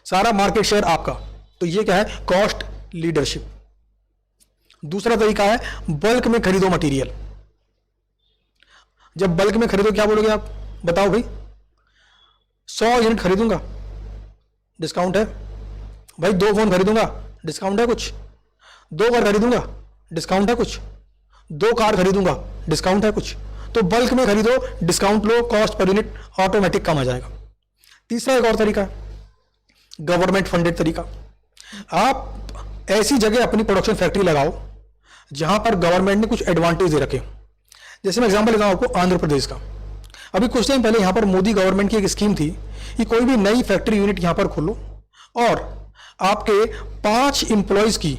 सारा मार्केट शेयर आपका। तो ये क्या है? Cost leadership. दूसरा तरीका है बल्क में खरीदो मटेरियल। जब बल्क में खरीदो क्या बोलोगे आप? बताओ भाई। 100 यूनिट खरीदूंगा, डिस्काउंट है भाई। 2 फोन खरीदूंगा, डिस्काउंट है कुछ। 2 घर खरीदूंगा, डिस्काउंट है कुछ। 2 कार खरीदूंगा, डिस्काउंट है कुछ। तो बल्क में खरीदो, डिस्काउंट लो, कॉस्ट पर यूनिट ऑटोमेटिक कम आ जाएगा। तीसरा एक और तरीका है गवर्नमेंट फंडेड तरीका। आप ऐसी जगह अपनी प्रोडक्शन फैक्ट्री लगाओ जहां पर गवर्नमेंट ने कुछ एडवांटेज दे रखे। जैसे मैं एग्जांपल लेता हूं आपको आंध्र प्रदेश का। अभी कुछ टाइम पहले यहां पर मोदी गवर्नमेंट की एक स्कीम थी कि कोई भी नई फैक्ट्री यूनिट यहां पर खोलो और आपके 5 इंप्लॉइज की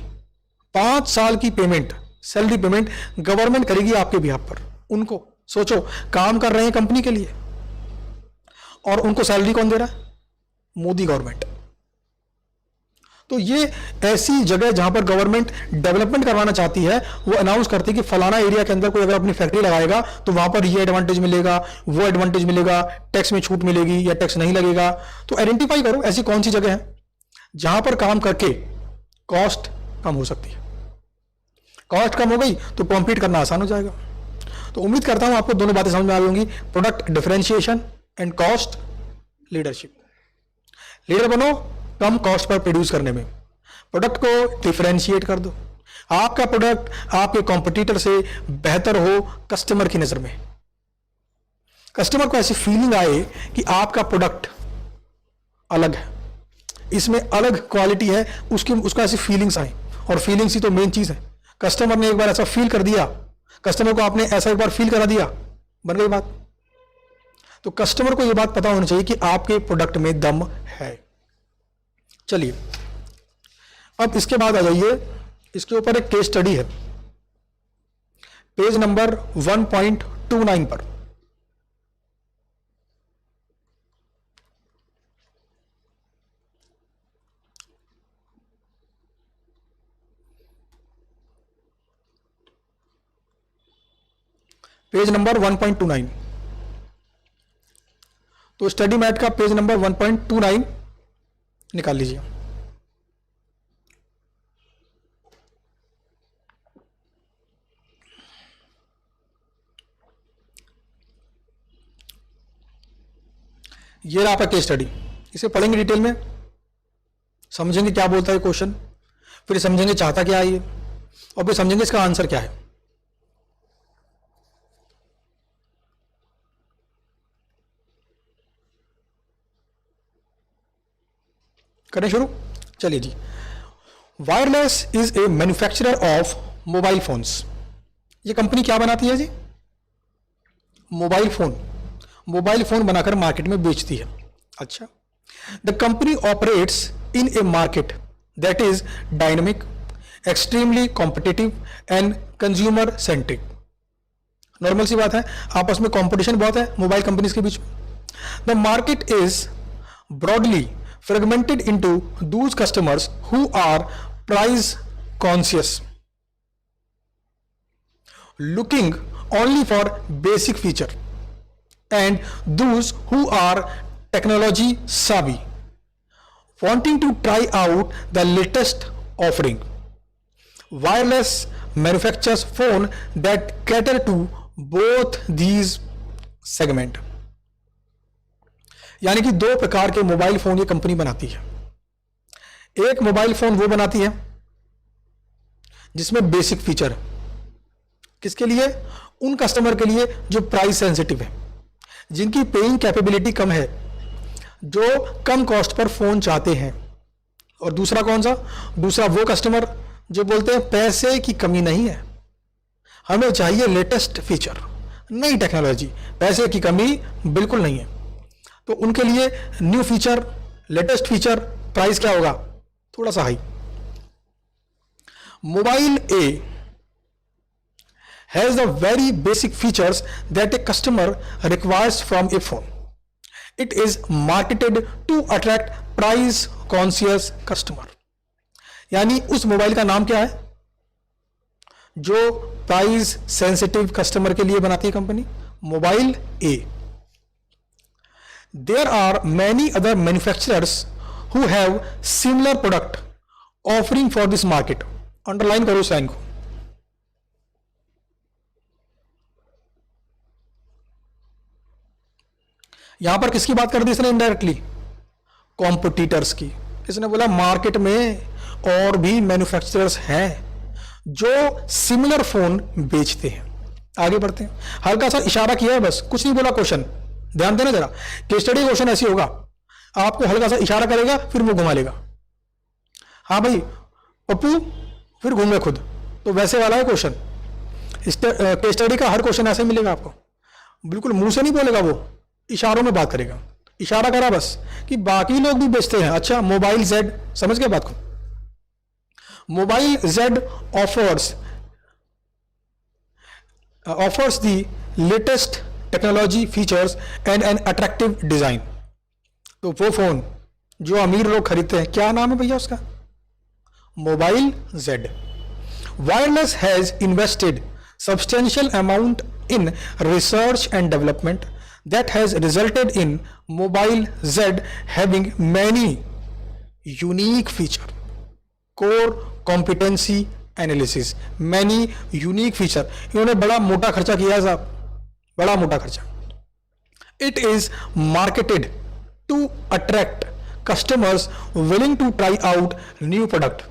5 साल की पेमेंट, सैलरी पेमेंट गवर्नमेंट करेगी आपके बिहाफ पर। उनको सोचो, काम कर रहे हैं कंपनी के लिए और उनको सैलरी कौन दे रहा है? मोदी गवर्नमेंट। तो ये ऐसी जगह जहां पर गवर्नमेंट डेवलपमेंट करवाना चाहती है, वो अनाउंस करती है कि फलाना एरिया के अंदर कोई अगर अपनी फैक्ट्री लगाएगा तो वहां पर ये एडवांटेज मिलेगा, वो एडवांटेज मिलेगा, टैक्स में छूट मिलेगी या टैक्स नहीं लगेगा। तो आइडेंटिफाई करो ऐसी कौन सी जगह है जहां पर काम करके कॉस्ट कम हो सकती है। कॉस्ट कम हो गई तो कॉम्पीट करना आसान हो जाएगा। तो उम्मीद करता हूं आपको दोनों बातें समझ में आ गई होंगी, product differentiation and cost leadership. Leader बनो कम कॉस्ट पर प्रोड्यूस करने में, प्रोडक्ट को डिफरेंशिएट कर दो, आपका प्रोडक्ट आपके कॉम्पिटिटर से बेहतर हो कस्टमर की नजर में। कस्टमर को ऐसी फीलिंग आए कि आपका प्रोडक्ट अलग है, इसमें अलग क्वालिटी है, उसको ऐसी फीलिंग्स आए। और फीलिंग्स ही तो मेन चीज है। कस्टमर ने एक बार ऐसा फील कर दिया, कस्टमर को आपने ऐसा एक बार फील करा दिया, बन गई बात। तो कस्टमर को यह बात पता होनी चाहिए कि आपके प्रोडक्ट में दम है। चलिए अब इसके बाद आ जाइए, इसके ऊपर एक केस स्टडी है पेज नंबर 1.29 पर। Page number 1.29। तो स्टडी मैट का पेज नंबर 1.29 निकाल लीजिए। ये रहा आपका केस स्टडी। इसे पढ़ेंगे डिटेल में, समझेंगे क्या बोलता है क्वेश्चन, फिर समझेंगे चाहता क्या है ये, और फिर समझेंगे इसका आंसर क्या है। करें शुरू। चलिए जी। Wireless is a manufacturer of mobile phones. ये कंपनी क्या बनाती है जी? मोबाइल फोन बनाकर मार्केट में बेचती है। अच्छा, the company operates in a market that is dynamic, extremely competitive and consumer centric. Normal सी बात है, आपस में कंपटीशन बहुत है मोबाइल कंपनीज के बीच में। The market is broadly fragmented into those customers who are price conscious, looking only for basic feature, and those who are technology savvy, wanting to try out the latest offering. Wireless manufactures phone that cater to both these segment. यानी कि 2 प्रकार के mobile phone ये company बनाती है। एक mobile phone वो बनाती है जिसमें बेसिक फीचर है। किसके लिए? उन कस्टमर के लिए जो प्राइस सेंसिटिव है, जिनकी पेइंग कैपेबिलिटी कम है, जो कम कॉस्ट पर फोन चाहते हैं। और दूसरा कौन सा? दूसरा वो कस्टमर जो बोलते हैं पैसे की कमी नहीं है, हमें चाहिए लेटेस्ट फीचर, नई टेक्नोलॉजी, पैसे की कमी बिल्कुल नहीं है। तो उनके लिए new feature, latest feature, price क्या होगा? थोड़ा सा high. Mobile A has the very basic features that a customer requires from a phone. It is marketed to attract price conscious customer. यानी उस मोबाइल का नाम क्या है जो प्राइस सेंसिटिव कस्टमर के लिए बनाती है company? Mobile A. There are many other manufacturers who have similar product offering for this market. Underline करो इस लाइन को. यहां पर किसकी बात कर दी इसने? इनडायरेक्टली कॉम्पिटिटर्स की. इसने बोला मार्केट में और भी मैन्युफैक्चरर्स हैं जो सिमिलर फोन बेचते हैं. आगे बढ़ते हैं. हल्का सा इशारा किया है बस, कुछ नहीं बोला. क्वेश्चन ध्यान देना जरा. केस स्टडी क्वेश्चन ऐसी होगा, आपको हल्का सा इशारा करेगा फिर वो घुमा लेगा. हाँ भाई पप्पू, फिर घूमे खुद. तो वैसे वाला है क्वेश्चन. केस स्टडी का हर क्वेश्चन ऐसे मिलेगा आपको. बिल्कुल मुंह से नहीं बोलेगा, वो इशारों में बात करेगा. इशारा करा बस कि बाकी लोग भी बेचते हैं. अच्छा, मोबाइल जेड, समझ गए बात को? Mobile Z offers the latest technology features and an attractive design. तो वो फोन जो अमीर लोग खरीदते हैं, क्या नाम है भैया उसका? Mobile Z. Wireless has invested substantial amount in research and development that has resulted in Mobile Z having many unique feature. Core competency analysis, many unique feature. इन्होंने बड़ा मोटा खर्चा किया है साहब, बड़ा मोटा खर्चा. It is marketed to attract customers willing to try out new product.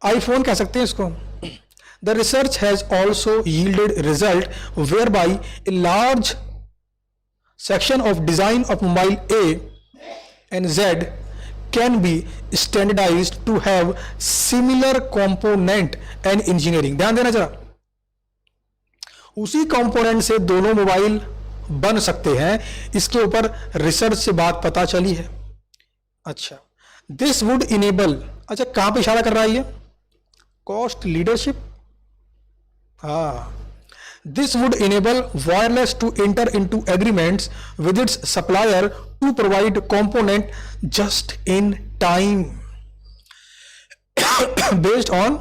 iPhone कह सकते हैं इसको. The research has also yielded result whereby a large section of design of mobile A and Z can be standardized to have similar component and engineering. ध्यान देना जरा, उसी component से दोनों मोबाइल बन सकते हैं. इसके ऊपर रिसर्च से बात पता चली है. अच्छा, दिस वुड इनेबल. अच्छा, कहां पे इशारा कर रहा है ये? Cost leadership. हाँ, this would enable wireless to enter into agreements with its supplier to provide component just in time based on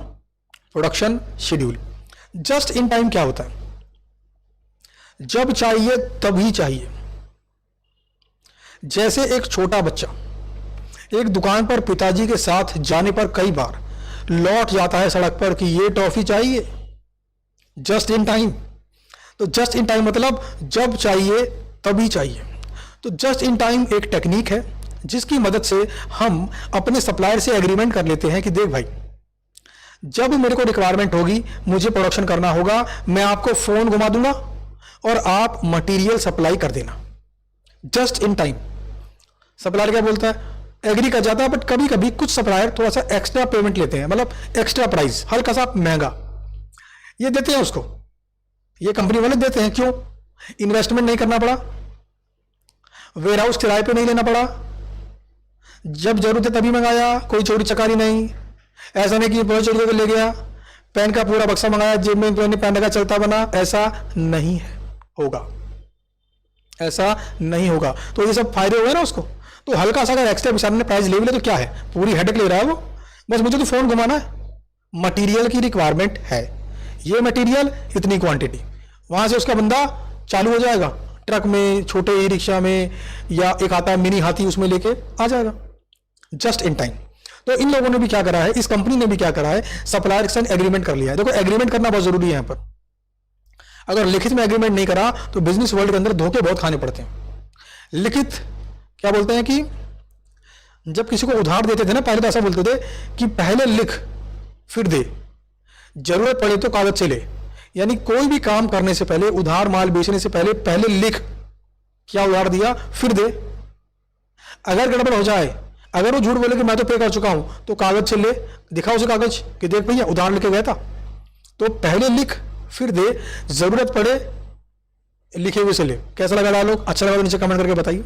production schedule. just in time क्या होता है? जब चाहिए तभी चाहिए. जैसे एक छोटा बच्चा एक दुकान पर पिताजी के साथ जाने पर कई बार लौट जाता है सड़क पर कि ये टॉफी चाहिए. Just in time. तो जस्ट इन टाइम मतलब जब चाहिए तभी चाहिए. तो जस्ट इन टाइम एक टेक्निक है जिसकी मदद से हम अपने सप्लायर से एग्रीमेंट कर लेते हैं कि देख भाई, जब मेरे को रिक्वायरमेंट होगी, मुझे प्रोडक्शन करना होगा, मैं आपको फोन घुमा दूंगा और आप मटेरियल सप्लाई कर देना. Just in time. सप्लायर क्या बोलता है? एग्री कर जाता है. बट कभी कभी कुछ सप्लायर थोड़ा सा एक्स्ट्रा पेमेंट लेते हैं, मतलब एक्स्ट्रा प्राइस, हल्का सा महंगा ये देते हैं उसको. ये कंपनी वाले देते हैं. क्यों? इन्वेस्टमेंट नहीं करना पड़ा, वेयर हाउस किराए पे नहीं लेना पड़ा, जब जरूरत है तभी मंगाया, कोई चोरी चकारी नहीं. ऐसा नहीं कि बहुत चोरी करके ले गया, पेन का पूरा बक्सा मंगाया, जेब में पेन का चलता बना. ऐसा नहीं है, होगा, ऐसा नहीं होगा. तो ये सब फायदे हुए ना उसको. तो हल्का सा अगर एक्स्ट्रा बेचारे ने प्राइस ले भी ले तो क्या है, पूरी हेडेक ले रहा है वो. बस मुझे तो फोन घुमाना है, मटीरियल की रिक्वायरमेंट है, ये मटेरियल इतनी क्वांटिटी. वहां से उसका बंदा चालू हो जाएगा, ट्रक में, छोटे ई रिक्शा में, या एक आता है मिनी हाथी, उसमें लेके आ जाएगा. Just in time. तो इन लोगों ने भी क्या करा है, इस कंपनी ने भी क्या करा है, सप्लायर के साथ एग्रीमेंट कर लिया है. देखो, एग्रीमेंट करना बहुत जरूरी है यहां पर. अगर लिखित में एग्रीमेंट नहीं करा तो बिजनेस वर्ल्ड के अंदर धोखे बहुत खाने पड़ते हैं. लिखित क्या बोलते हैं कि जब किसी को उधार देते थे ना, पहले तो ऐसा बोलते थे कि पहले लिख फिर दे, जरूरत पड़े तो कागज से ले. यानी कोई भी काम करने से पहले, उधार माल बेचने से पहले, पहले लिख क्या उधार दिया फिर दे. अगर गड़बड़ हो जाए, अगर वो झूठ बोले कि मैं तो पे कर चुका हूं, तो कागज से ले, दिखा उसे कागज कि देख भैया उधार लेके गया था. तो पहले लिख फिर दे, जरूरत पड़े लिखे हुए से ले. कैसा लगा डायलॉग? अच्छा लगा तो नीचे कमेंट करके बताइए.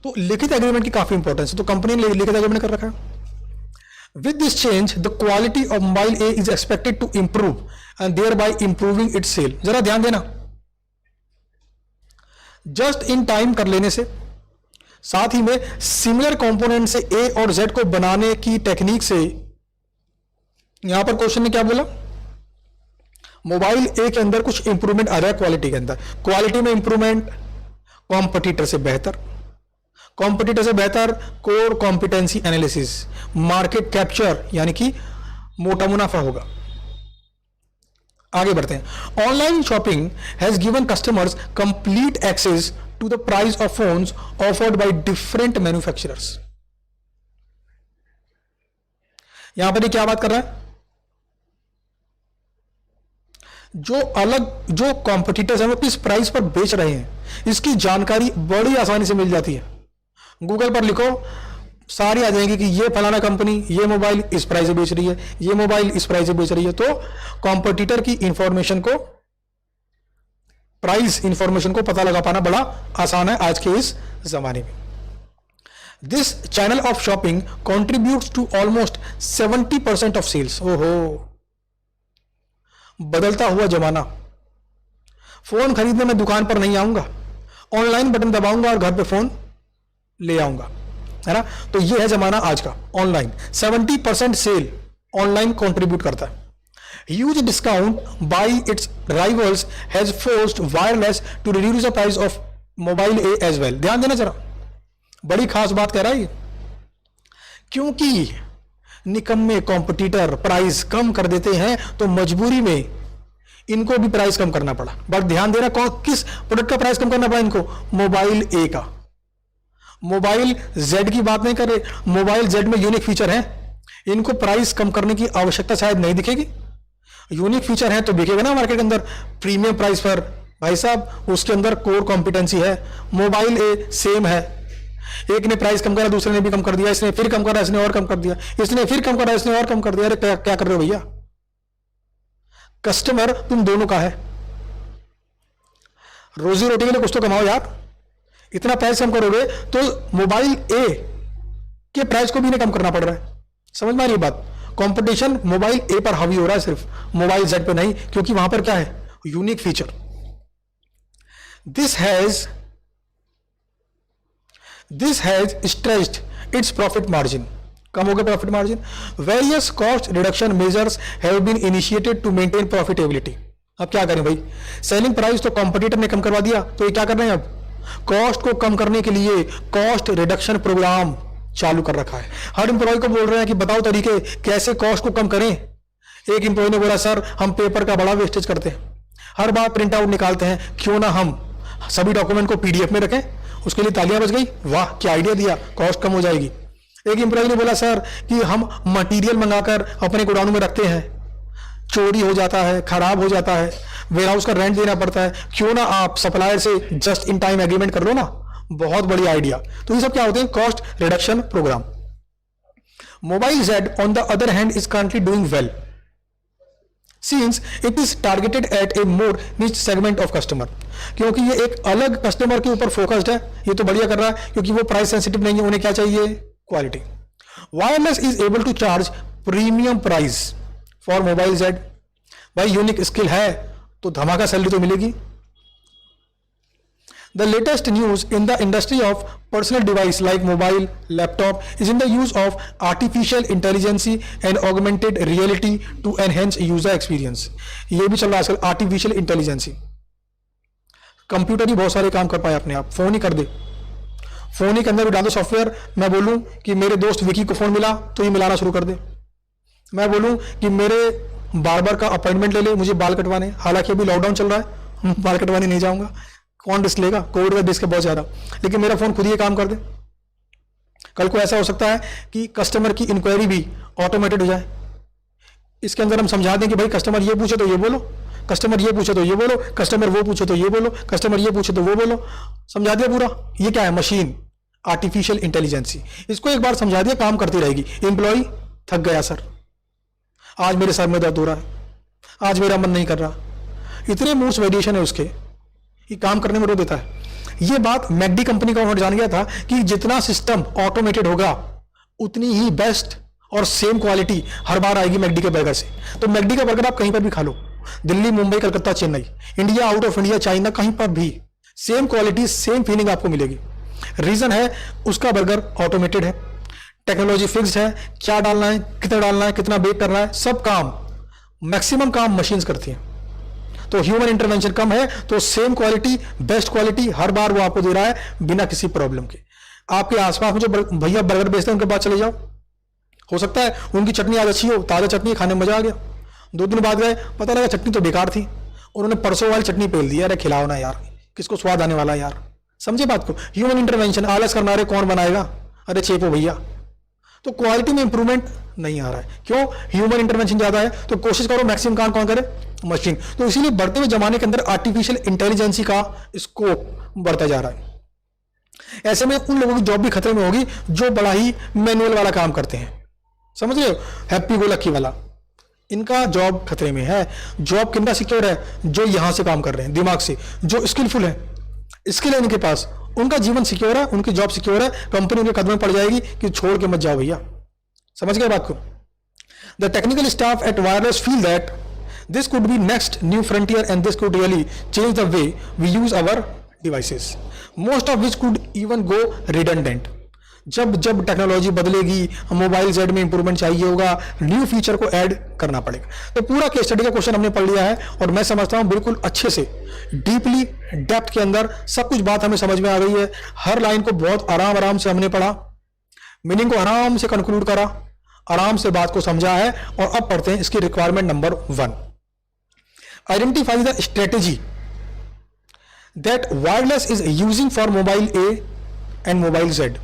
तो लिखित एग्रीमेंट की काफी इंपॉर्टेंस है. तो कंपनी ने लिखित एग्रीमेंट कर रखा है. With this change, the quality of mobile A is expected to improve and there by improving its sale. जरा ध्यान देना, जस्ट इन टाइम कर लेने से, साथ ही में सिमिलर कंपोनेंट से ए और जेड को बनाने की टेक्निक से, यहां पर क्वेश्चन ने क्या बोला, मोबाइल ए के अंदर कुछ इंप्रूवमेंट आ रहा है क्वालिटी के अंदर, क्वालिटी में इंप्रूवमेंट, कॉम्पिटिटर से बेहतर, कॉम्पिटिटर से बेहतर core competency analysis, market capture यानी कि मोटा मुनाफा होगा। आगे बढ़ते हैं। Online shopping has given customers complete access to the price of phones offered by different manufacturers. यहां पर ये क्या बात कर रहा है, जो कॉम्पिटिटर्स हैं वो किस प्राइस पर बेच रहे हैं इसकी जानकारी बड़ी आसानी से मिल जाती है। गूगल पर लिखो, सारी आ जाएंगी कि ये फलाना कंपनी ये मोबाइल इस प्राइस से बेच रही है, ये मोबाइल इस प्राइस से बेच रही है। तो कॉम्पिटिटर की इंफॉर्मेशन को, प्राइस इंफॉर्मेशन को पता लगा पाना बड़ा आसान है आज के इस जमाने में। This channel of shopping contributes to almost 70% of sales. ओहो, बदलता हुआ जमाना। फोन खरीदने मैं दुकान पर नहीं आऊंगा, ऑनलाइन बटन दबाऊंगा और घर पे फोन ले आऊंगा, है ना। तो ये है जमाना आज का, ऑनलाइन। 70% सेल ऑनलाइन कंट्रीब्यूट करता है। Huge discount by its rivals has forced Wireless to reduce the price of mobile A as well. ध्यान देना जरा, बड़ी खास बात कह रहा है ये, क्योंकि निकम्मे कॉम्पिटिटर प्राइस कम कर देते हैं तो मजबूरी में इनको भी प्राइस कम करना पड़ा। बट ध्यान देना, किस प्रोडक्ट का प्राइस कम करना पड़ा इनको, मोबाइल ए का। मोबाइल जेड की बात नहीं कर रहे, मोबाइल जेड में यूनिक फीचर है, इनको प्राइस कम करने की आवश्यकता शायद नहीं दिखेगी। यूनिक फीचर है तो बिकेगा ना मार्केट के अंदर प्रीमियम प्राइस पर। भाई साहब, उसके अंदर कोर कॉम्पिटेंसी है। मोबाइल ए सेम है, एक ने प्राइस कम करा, दूसरे ने भी कम कर दिया, इसने फिर कम करा, इसने और कम कर दिया, इसने फिर कम करा, इसने और कम कर दिया। अरे क्या कर रहे हो भैया, कस्टमर तुम दोनों का है, रोजी रोटी के लिए कुछ तो कमाओ यार। इतना प्राइस कम करोगे तो मोबाइल ए के प्राइस को भी नहीं कम करना पड़ रहा है। समझ में आ रही बात, कंपटीशन मोबाइल ए पर हावी हो रहा है, सिर्फ मोबाइल जेड पे नहीं, क्योंकि वहां पर क्या है, unique feature. This has stretched its profit margin, कम हो गया profit margin. Various cost reduction measures have been initiated to maintain profitability. अब क्या करें भाई, सेलिंग प्राइस तो कॉम्पिटिटर ने कम करवा दिया, तो ये क्या कर रहे हैं, अब कॉस्ट को कम करने के लिए कॉस्ट रिडक्शन प्रोग्राम चालू कर रखा है। हर एम्प्लॉय को बोल रहे हैं कि बताओ तरीके कैसे कॉस्ट को कम करें। एक एम्प्लॉय ने बोला, सर हम पेपर का बड़ा वेस्टेज करते हैं, हर बार प्रिंट आउट निकालते हैं, क्यों ना हम सभी डॉक्यूमेंट को पीडीएफ में रखें। उसके लिए तालियां बज गई, वाह क्या आइडिया दिया, कॉस्ट कम हो जाएगी। एक एम्प्लॉय ने बोला, सर कि हम मटेरियल मंगाकर अपने गोडाउन में रखते हैं, चोरी हो जाता है, खराब हो जाता है, वेयरहाउस का रेंट देना पड़ता है, क्यों ना आप सप्लायर से जस्ट इन टाइम एग्रीमेंट कर लो ना। बहुत बड़ी आइडिया। तो ये सब क्या होते हैं, cost reduction program. Mobile Z on the other hand is currently doing well since it is targeted at a more niche segment of customer। क्योंकि ये एक अलग कस्टमर के ऊपर फोकस्ड है, ये तो बढ़िया कर रहा है, क्योंकि वो प्राइस सेंसिटिव नहीं है, उन्हें क्या चाहिए, quality. Wireless is able to charge premium price for mobile Z. भाई यूनिक स्किल है तो धमाका सैलरी तो मिलेगी। The latest news in the industry of personal device like mobile, laptop is in the use of artificial intelligence and augmented reality to enhance user experience। ये भी चल रहा है आजकल, artificial intelligence। कंप्यूटर ही बहुत सारे काम कर पाए अपने आप, फोन ही कर दे, फोन ही के अंदर भी डाल दो सॉफ्टवेयर। मैं बोलूं कि मेरे दोस्त विकी को फोन मिला तो ये मिलाना शुरू कर दे। मैं बोलूं कि मेरे बार्बर का अपॉइंटमेंट ले ले, मुझे बाल कटवाने, हालांकि अभी लॉकडाउन चल रहा है, बाल कटवाने नहीं जाऊंगा, कौन रिस्क लेगा, कोविड का रिस्क है बहुत ज्यादा, लेकिन मेरा फोन खुद ही काम कर दे। कल को ऐसा हो सकता है कि कस्टमर की इंक्वायरी भी ऑटोमेटेड हो जाए। इसके अंदर हम समझा दें कि भाई कस्टमर ये पूछे तो ये बोलो, कस्टमर ये पूछे तो ये बोलो, कस्टमर वो पूछे तो ये बोलो, कस्टमर ये पूछे तो वो बोलो। समझा दिया पूरा। ये क्या है, मशीन, आर्टिफिशियल इंटेलिजेंसी। इसको एक बार समझा दिया, काम करती रहेगी। एम्प्लॉय थक गया, सर आज मेरे सर में दर्द हो रहा है, आज मेरा मन नहीं कर रहा, इतने मूड्स वेरिएशन है उसके, ये काम करने में रो देता है। ये बात मैकडी कंपनी का उन्होंने जान गया था कि जितना सिस्टम ऑटोमेटेड होगा उतनी ही बेस्ट और सेम क्वालिटी हर बार आएगी मैकडी के बर्गर से। तो मैकडी का बर्गर आप कहीं पर भी खा लो, Delhi, Mumbai, Calcutta, Chennai, India, out of India, China, कहीं पर भी सेम क्वालिटी, सेम फीलिंग आपको मिलेगी। रीजन है उसका बर्गर ऑटोमेटेड है, टेक्नोलॉजी फिक्स्ड है, क्या डालना है, कितना डालना है, कितना बेक करना है, सब काम, मैक्सिमम काम मशीन्स करती हैं। तो ह्यूमन इंटरवेंशन कम है, तो सेम क्वालिटी, बेस्ट क्वालिटी हर बार वो आपको दे रहा है बिना किसी प्रॉब्लम के। आपके आसपास में जो भैया बर्गर बेचते हैं उनके पास चले जाओ, हो सकता है उनकी चटनी आज अच्छी हो, ताजा चटनी खाने में मजा आ गया, 2 दिन बाद गए पता लगा चटनी तो बेकार थी, उन्होंने परसों वाली चटनी पेल दी, अरे खिलाओ ना यार, किसको स्वाद आने वाला यार। समझे बात को? ह्यूमन इंटरवेंशन, आलस करना, अरे कौन बनाएगा, अरे चेपो भैया। तो क्वालिटी में इंप्रूवमेंट नहीं आ रहा है, क्यों? ह्यूमन इंटरवेंशन ज्यादा है, तो कोशिश करो मैक्सिमम काम कौन करे, मशीन। तो इसीलिए बढ़ते हुए जमाने के अंदर आर्टिफिशियल इंटेलिजेंसी का स्कोप बढ़ता जा रहा है। ऐसे में उन लोगों की जॉब भी खतरे में होगी जो बड़ा ही मैनुअल वाला काम करते हैं, समझ रहे हो, हैप्पी गो लकी वाला, इनका जॉब खतरे में है। जॉब कितना सिक्योर है? जो यहां से काम कर रहे हैं दिमाग से, जो स्किलफुल है, स्किल है इनके पास, उनका जीवन सिक्योर है, उनकी जॉब सिक्योर है, कंपनी उनके कदम में पड़ जाएगी कि छोड़ के मत जाओ भैया। समझ गए बात को? The technical staff at Wireless feel that this could be next new frontier and this could really change the way we use our devices, most of which could even go redundant. जब जब technology बदलेगी, mobile Z में improvement चाहिए होगा, new feature को add करना पड़ेगा। तो पूरा केस स्टडी का क्वेश्चन हमने पढ़ लिया है और मैं समझता हूं बिल्कुल अच्छे से, डीपली, डेप्थ के अंदर सब कुछ बात हमें समझ में आ गई है। हर लाइन को बहुत आराम आराम से हमने पढ़ा, मीनिंग को आराम से कंक्लूड करा, आराम से बात को समझा है। और अब पढ़ते हैं इसकी requirement number 1। Identify the strategy that wireless is using for mobile A and mobile Z.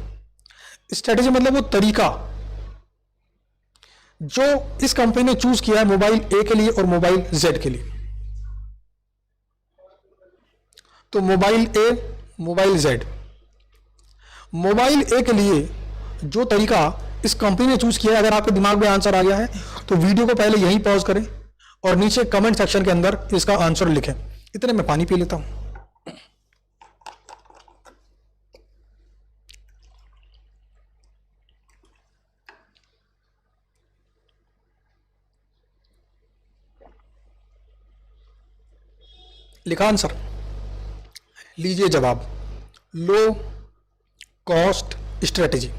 Strategy मतलब वो तरीका जो इस कंपनी ने चूज किया है मोबाइल ए के लिए और मोबाइल जेड के लिए। तो mobile A, mobile Z, mobile A के लिए जो तरीका इस कंपनी ने चूज किया है, अगर आपके दिमाग में आंसर आ गया है तो वीडियो को पहले यहीं पॉज करें और नीचे कमेंट सेक्शन के अंदर इसका आंसर लिखें। इतने में पानी पी लेता हूं। लिखा आंसर, लीजिए जवाब। लो कॉस्ट स्ट्रेटेजी,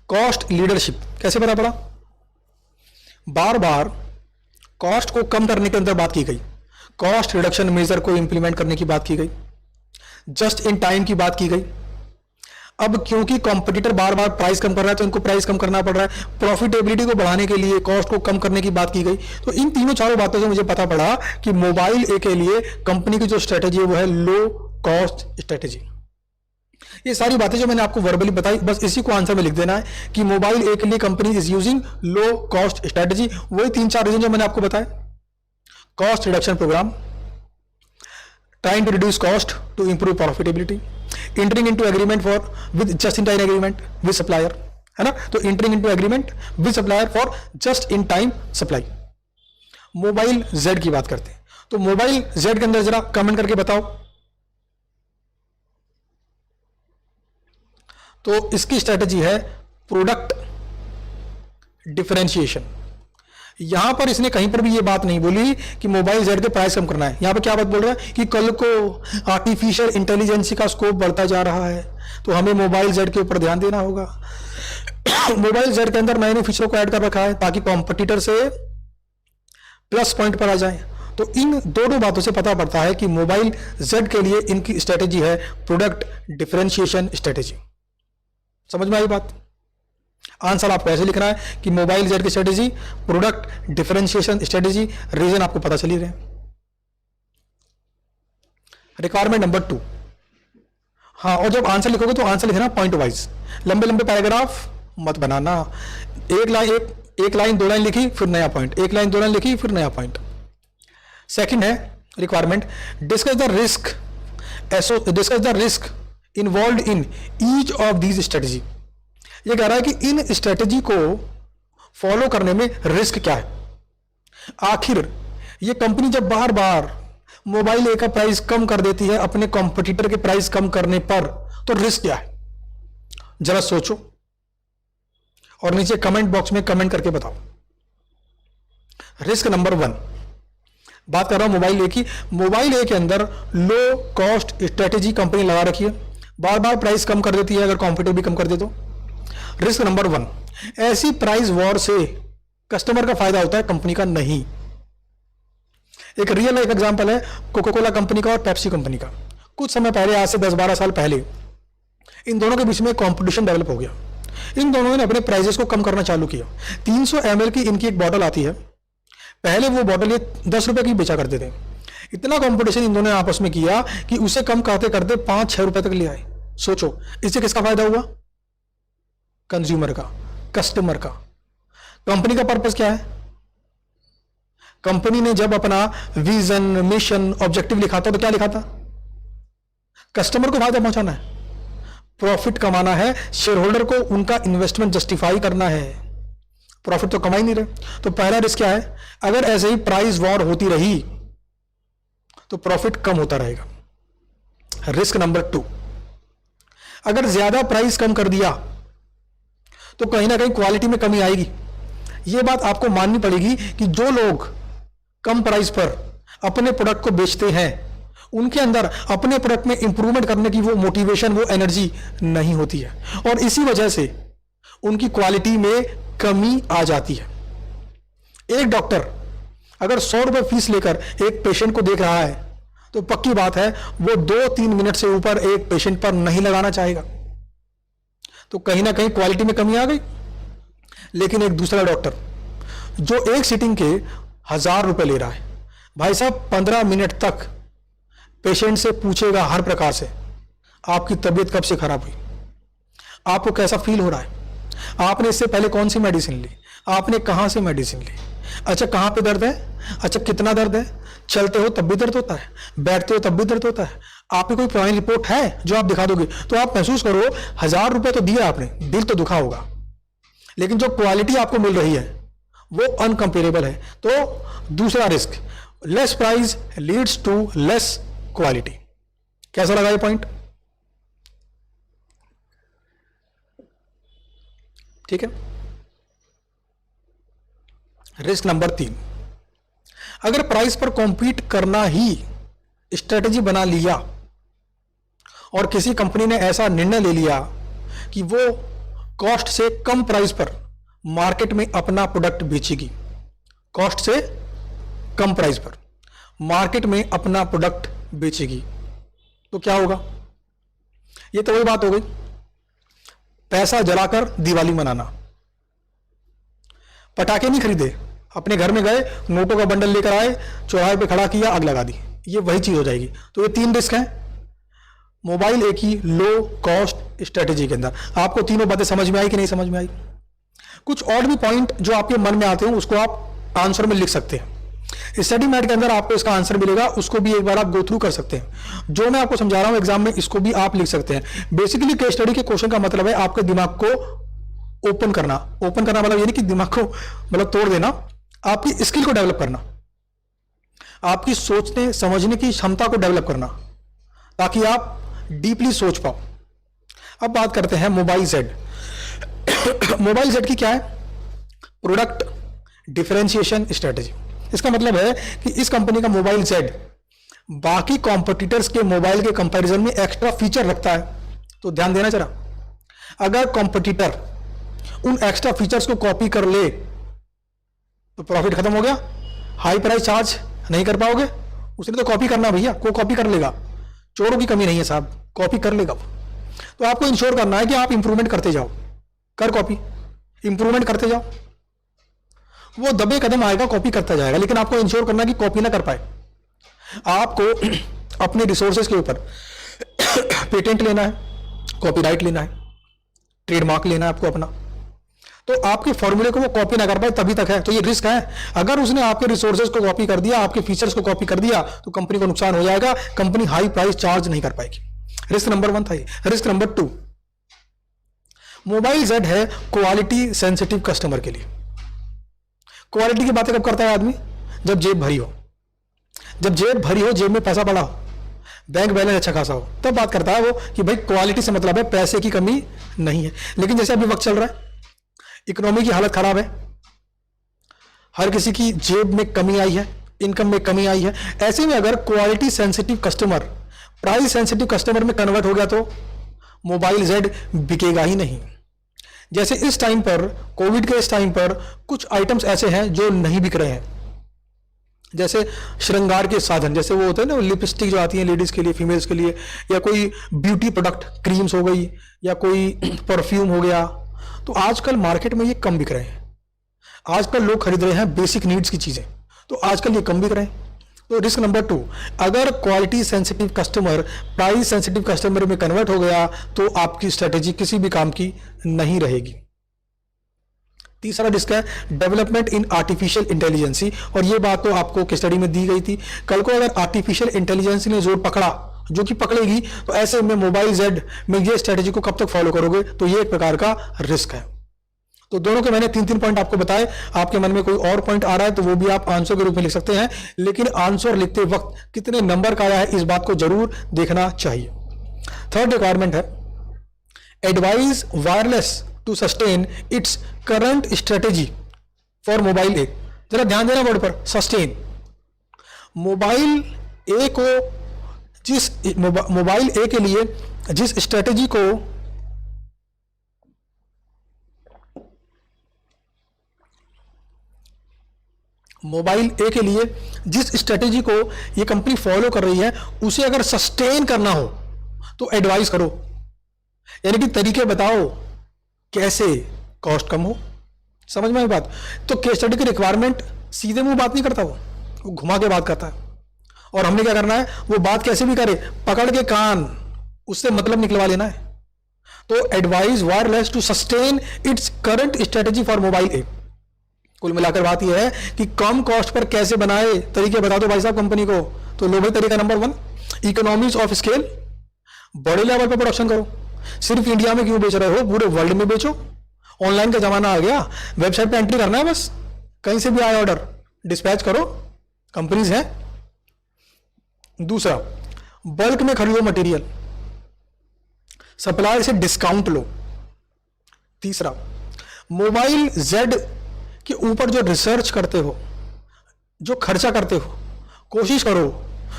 कॉस्ट लीडरशिप। कैसे पता पड़ा? बार बार कॉस्ट को कम करने के अंदर बात की गई, कॉस्ट रिडक्शन मेजर को इंप्लीमेंट करने की बात की गई, जस्ट इन टाइम की बात की गई। अब क्योंकि कॉम्पिटिटर बार बार प्राइस कम कर रहा है तो इनको प्राइस कम करना पड़ रहा है, प्रॉफिटेबिलिटी को बढ़ाने के लिए कॉस्ट को कम करने की बात की गई। तो इन तीनों चारों बातों से मुझे पता पड़ा कि मोबाइल ए के लिए कंपनी की जो स्ट्रेटेजी है वो है लो कॉस्ट स्ट्रेटेजी। ये सारी बातें जो मैंने आपको वर्बली बताई, बस इसी को आंसर में लिख देना है कि मोबाइल ए के लिए company is using low cost strategy. वही 3-4 रीजन जो मैंने आपको बताया, cost reduction program, trying to reduce cost to improve profitability, entering into agreement for with just in time agreement with supplier, है ना? तो entering into agreement with supplier for just in time supply। Mobile Z की बात करते हैं, तो mobile Z के अंदर जरा कमेंट करके बताओ। तो इसकी स्ट्रेटेजी है प्रोडक्ट डिफरेंशिएशन। यहां पर इसने कहीं पर भी ये बात नहीं बोली कि मोबाइल जेड के प्राइस कम करना है। यहां पर क्या बात बोल रहा है कि कल को आर्टिफिशियल इंटेलिजेंसी का स्कोप बढ़ता जा रहा है तो हमें मोबाइल जेड के ऊपर ध्यान देना होगा। मोबाइल जेड के अंदर नए नए फीचरों को ऐड कर रखा है ताकि कॉम्पिटिटर से प्लस पॉइंट पर आ जाए। तो इन दोनों बातों से पता पड़ता है कि मोबाइल जेड के लिए इनकी स्ट्रेटेजी है प्रोडक्ट डिफरेंशिएशन स्ट्रेटेजी। समझ में आई बात? आंसर आपको ऐसे लिखना है कि मोबाइल जेड की strategy product differentiation strategy. Reason आपको पता चल ही रहे। Requirement number 2। हाँ, और जब आंसर लिखोगे तो आंसर लिखना पॉइंट वाइज, लंबे लंबे पैराग्राफ मत बनाना। एक लाइन 2 लाइन लिखी फिर नया पॉइंट, एक लाइन 2 लाइन लिखी फिर नया पॉइंट। सेकंड है requirement, discuss the risk involve in each of these strategy. ये कह रहा है कि इन स्ट्रेटेजी को फॉलो करने में रिस्क क्या है। आखिर ये कंपनी जब बार बार मोबाइल ए का प्राइस कम कर देती है अपने कॉम्पिटिटर के प्राइस कम करने पर, तो रिस्क क्या है? जरा सोचो और नीचे कमेंट बॉक्स में कमेंट करके बताओ। रिस्क नंबर 1, बात कर रहा हूं मोबाइल ए की। मोबाइल ए के अंदर लो कॉस्ट स्ट्रेटेजी कंपनी लगा रखी है, बार बार प्राइस कम कर देती है, अगर कॉम्पिटिटर भी कम कर दे तो। रिस्क नंबर 1, ऐसी प्राइस वॉर से कस्टमर का फायदा होता है, कंपनी का नहीं। एक रियल लाइफ एग्जांपल है कोका कोला कंपनी का और पेप्सी कंपनी का। कुछ समय पहले, आज से 10-12 साल पहले, इन दोनों के बीच में कंपटीशन डेवलप हो गया। इन दोनों ने अपने प्राइजेस को कम करना चालू किया। 300 ml की इनकी एक बॉटल आती है, पहले वो बॉटल ये 10 रुपए की बेचा करते थे। इतना कंपटीशन इन दोनों ने आपस में किया कि उसे कम करते करते 5-6 रुपए तक ले आए। सोचो इससे किसका फायदा हुआ? कंज्यूमर का, कस्टमर का। कंपनी का पर्पस क्या है? कंपनी ने जब अपना विजन, मिशन, ऑब्जेक्टिव लिखा था तो क्या लिखा था? कस्टमर को फायदा पहुंचाना है, प्रॉफिट कमाना है, शेयर होल्डर को उनका इन्वेस्टमेंट जस्टिफाई करना है। प्रॉफिट तो कमा ही नहीं रहे। तो पहला रिस्क क्या है? अगर ऐसे ही प्राइस वॉर होती रही तो प्रॉफिट कम होता रहेगा। रिस्क नंबर 2, अगर ज्यादा प्राइस कम कर दिया तो कहीं ना कहीं क्वालिटी में कमी आएगी। यह बात आपको माननी पड़ेगी कि जो लोग कम प्राइस पर अपने प्रोडक्ट को बेचते हैं उनके अंदर अपने प्रोडक्ट में इंप्रूवमेंट करने की वो मोटिवेशन, वो एनर्जी नहीं होती है, और इसी वजह से उनकी क्वालिटी में कमी आ जाती है। एक डॉक्टर अगर 100 रुपए फीस लेकर एक पेशेंट को देख रहा है तो पक्की बात है वो 2-3 मिनट से ऊपर एक पेशेंट पर नहीं लगाना चाहेगा। तो कहीं ना कहीं क्वालिटी में कमी आ गई। लेकिन एक दूसरा डॉक्टर जो एक सीटिंग के 1000 रुपए ले रहा है, भाई साहब 15 मिनट तक पेशेंट से पूछेगा हर प्रकार से, आपकी तबीयत कब से खराब हुई, आपको कैसा फील हो रहा है, आपने इससे पहले कौन सी मेडिसिन ली, आपने कहां से मेडिसिन ली, अच्छा कहां पे दर्द है, अच्छा कितना दर्द है, चलते हो तब भी दर्द होता है, बैठते हो तब भी दर्द होता है, आपकी कोई पुरानी रिपोर्ट है जो आप दिखा दोगे? तो आप महसूस करो 1000 रुपए तो दिया आपने, दिल तो दुखा होगा, लेकिन जो क्वालिटी आपको मिल रही है वो अनकंपेरेबल है। तो दूसरा risk, less price leads to less quality. कैसा लगा ये पॉइंट? ठीक है। रिस्क नंबर 3, अगर प्राइस पर कॉम्पीट करना ही स्ट्रेटेजी बना लिया और किसी कंपनी ने ऐसा निर्णय ले लिया कि वो कॉस्ट से कम प्राइस पर मार्केट में अपना प्रोडक्ट बेचेगी, कॉस्ट से कम प्राइस पर मार्केट में अपना प्रोडक्ट बेचेगी, तो क्या होगा? ये तो वही बात हो गई, पैसा जलाकर दिवाली मनाना। पटाखे नहीं खरीदे, अपने घर में गए, नोटों का बंडल लेकर आए, चौराहे पे खड़ा किया, आग लगा दी, ये वही चीज हो जाएगी। तो ये 3 रिस्क हैं मोबाइल एक ही लो कॉस्ट स्ट्रेटेजी के अंदर। आपको तीनों बातें समझ में आई कि नहीं समझ में आई? कुछ और भी पॉइंट जो आपके मन में आते हो उसको आप आंसर में लिख सकते हैं। स्टडी मैट के अंदर आपको इसका आंसर मिलेगा, उसको भी एक बार आप गो थ्रू कर सकते हैं। जो मैं आपको समझा रहा हूं एग्जाम में, इसको भी आप लिख सकते हैं। बेसिकली केस स्टडी के क्वेश्चन का मतलब है आपके दिमाग को ओपन करना। ओपन करना मतलब ये नहीं कि दिमाग को मतलब तोड़ देना, आपकी स्किल को डेवलप करना, आपकी सोचने समझने की क्षमता को डेवलप करना, ताकि आप डीपली सोच पाओ। अब बात करते हैं मोबाइल जेड। मोबाइल जेड की क्या है? Product differentiation strategy. इसका मतलब है कि इस कंपनी का मोबाइल जेड बाकी कॉम्पिटिटर्स के मोबाइल के कंपैरिजन में एक्स्ट्रा फीचर रखता है। तो ध्यान देना जरा, अगर कॉम्पिटिटर उन एक्स्ट्रा फीचर्स को कॉपी कर ले तो प्रॉफिट खत्म हो गया, हाई प्राइस चार्ज नहीं कर पाओगे। उसने तो कॉपी करना भैया, को कॉपी कर लेगा, चोरों की कमी नहीं है साहब, कॉपी कर लेगा। तो आपको इंश्योर करना है कि आप इंप्रूवमेंट करते जाओ, कर कॉपी, इंप्रूवमेंट करते जाओ। वो दबे कदम आएगा, कॉपी करता जाएगा, लेकिन आपको इंश्योर करना है कि कॉपी ना कर पाए। आपको अपने रिसोर्सेज के ऊपर पेटेंट लेना है, कॉपीराइट लेना है, ट्रेडमार्क लेना है आपको अपना। तो आपके फॉर्मूले को वो कॉपी ना कर पाए तभी तक है। तो ये रिस्क है। अगर उसने आपके रिसोर्सेज को कॉपी कर दिया, आपके फीचर्स को कॉपी कर दिया, तो कंपनी को नुकसान हो जाएगा, कंपनी हाई प्राइस चार्ज नहीं कर पाएगी। रिस्क नंबर 1 था ये। रिस्क नंबर 2, मोबाइल जेड है क्वालिटी सेंसिटिव कस्टमर के लिए। क्वालिटी की बातें कब करता है आदमी? जब जेब भरी हो, जब जेब भरी हो, जेब में पैसा पड़ा हो, बैंक बैलेंस अच्छा खासा हो, तब बात करता है वो कि भाई क्वालिटी से मतलब है पैसे की कमी नहीं है। लेकिन जैसे अभी वक्त चल रहा है, इकोनॉमी की हालत खराब है, हर किसी की जेब में कमी आई है, इनकम में कमी आई है। ऐसे में अगर quality sensitive customer price sensitive customer में कन्वर्ट हो गया तो मोबाइल जेड बिकेगा ही नहीं। जैसे इस टाइम पर, कोविड के इस टाइम पर कुछ आइटम्स ऐसे हैं जो नहीं बिक रहे हैं, जैसे श्रृंगार के साधन, जैसे वो होते हैं ना लिपस्टिक जो आती है लेडीज के लिए, फीमेल्स के लिए, या कोई ब्यूटी प्रोडक्ट क्रीम्स हो गई, या कोई परफ्यूम हो गया, तो आजकल मार्केट में ये कम बिक रहे हैं। आजकल लोग खरीद रहे हैं बेसिक नीड्स की चीजें, तो आजकल ये कम बिक रहे हैं। तो रिस्क नंबर 2, अगर quality sensitive customer price sensitive customer में कन्वर्ट हो गया तो आपकी स्ट्रेटेजी किसी भी काम की नहीं रहेगी। तीसरा रिस्क है डेवलपमेंट इन आर्टिफिशियल इंटेलिजेंसी, और ये बात तो आपको केस स्टडी में दी गई थी। कल को अगर आर्टिफिशियल इंटेलिजेंस ने जोर पकड़ा, जो कि पकड़ेगी, तो ऐसे में मोबाइल जेड में ये स्ट्रेटेजी को कब तक फॉलो करोगे, तो ये एक प्रकार का रिस्क है। तो दोनों के मैंने 3-3 पॉइंट आपको बताए। आपके मन में कोई और पॉइंट आ रहा है तो वो भी आप आंसर के रूप में लिख सकते हैं, लेकिन आंसर लिखते वक्त कितने नंबर का आया है इस बात को जरूर देखना चाहिए। थर्ड रिक्वायरमेंट है advise wireless to sustain its current strategy for mobile a. जरा ध्यान देना वर्ड पर, सस्टेन। मोबाइल ए को जिस मोबाइल ए के लिए जिस स्ट्रेटेजी को मोबाइल ए के लिए जिस स्ट्रेटेजी को ये कंपनी फॉलो कर रही है उसे अगर सस्टेन करना हो तो एडवाइस करो, यानी कि तरीके बताओ कैसे कॉस्ट कम हो। समझ में आई बात? तो केस स्टडी की रिक्वायरमेंट सीधे मुंह बात नहीं करता, वो घुमा के बात करता है। और हमने क्या करना है, वो बात कैसे भी करे, पकड़ के कान, उससे मतलब निकलवा लेना है। तो advice wireless to sustain its current strategy for mobile a. कुल मिलाकर बात यह है कि कम कॉस्ट पर कैसे बनाए, तरीके बता दो भाई साहब कंपनी को। तो लो भाई, तरीका नंबर 1, इकोनॉमीज ऑफ स्केल, बड़े लेवल पर प्रोडक्शन करो। सिर्फ इंडिया में क्यों बेच रहे हो, पूरे वर्ल्ड में बेचो। ऑनलाइन का जमाना आ गया, वेबसाइट पे एंट्री करना है बस, कहीं से भी आए ऑर्डर डिस्पैच करो, कंपनीज हैं। दूसरा, बल्क में खरीदो मटेरियल, सप्लायर से डिस्काउंट लो। तीसरा, मोबाइल जेड के ऊपर जो रिसर्च करते हो, जो खर्चा करते हो, कोशिश करो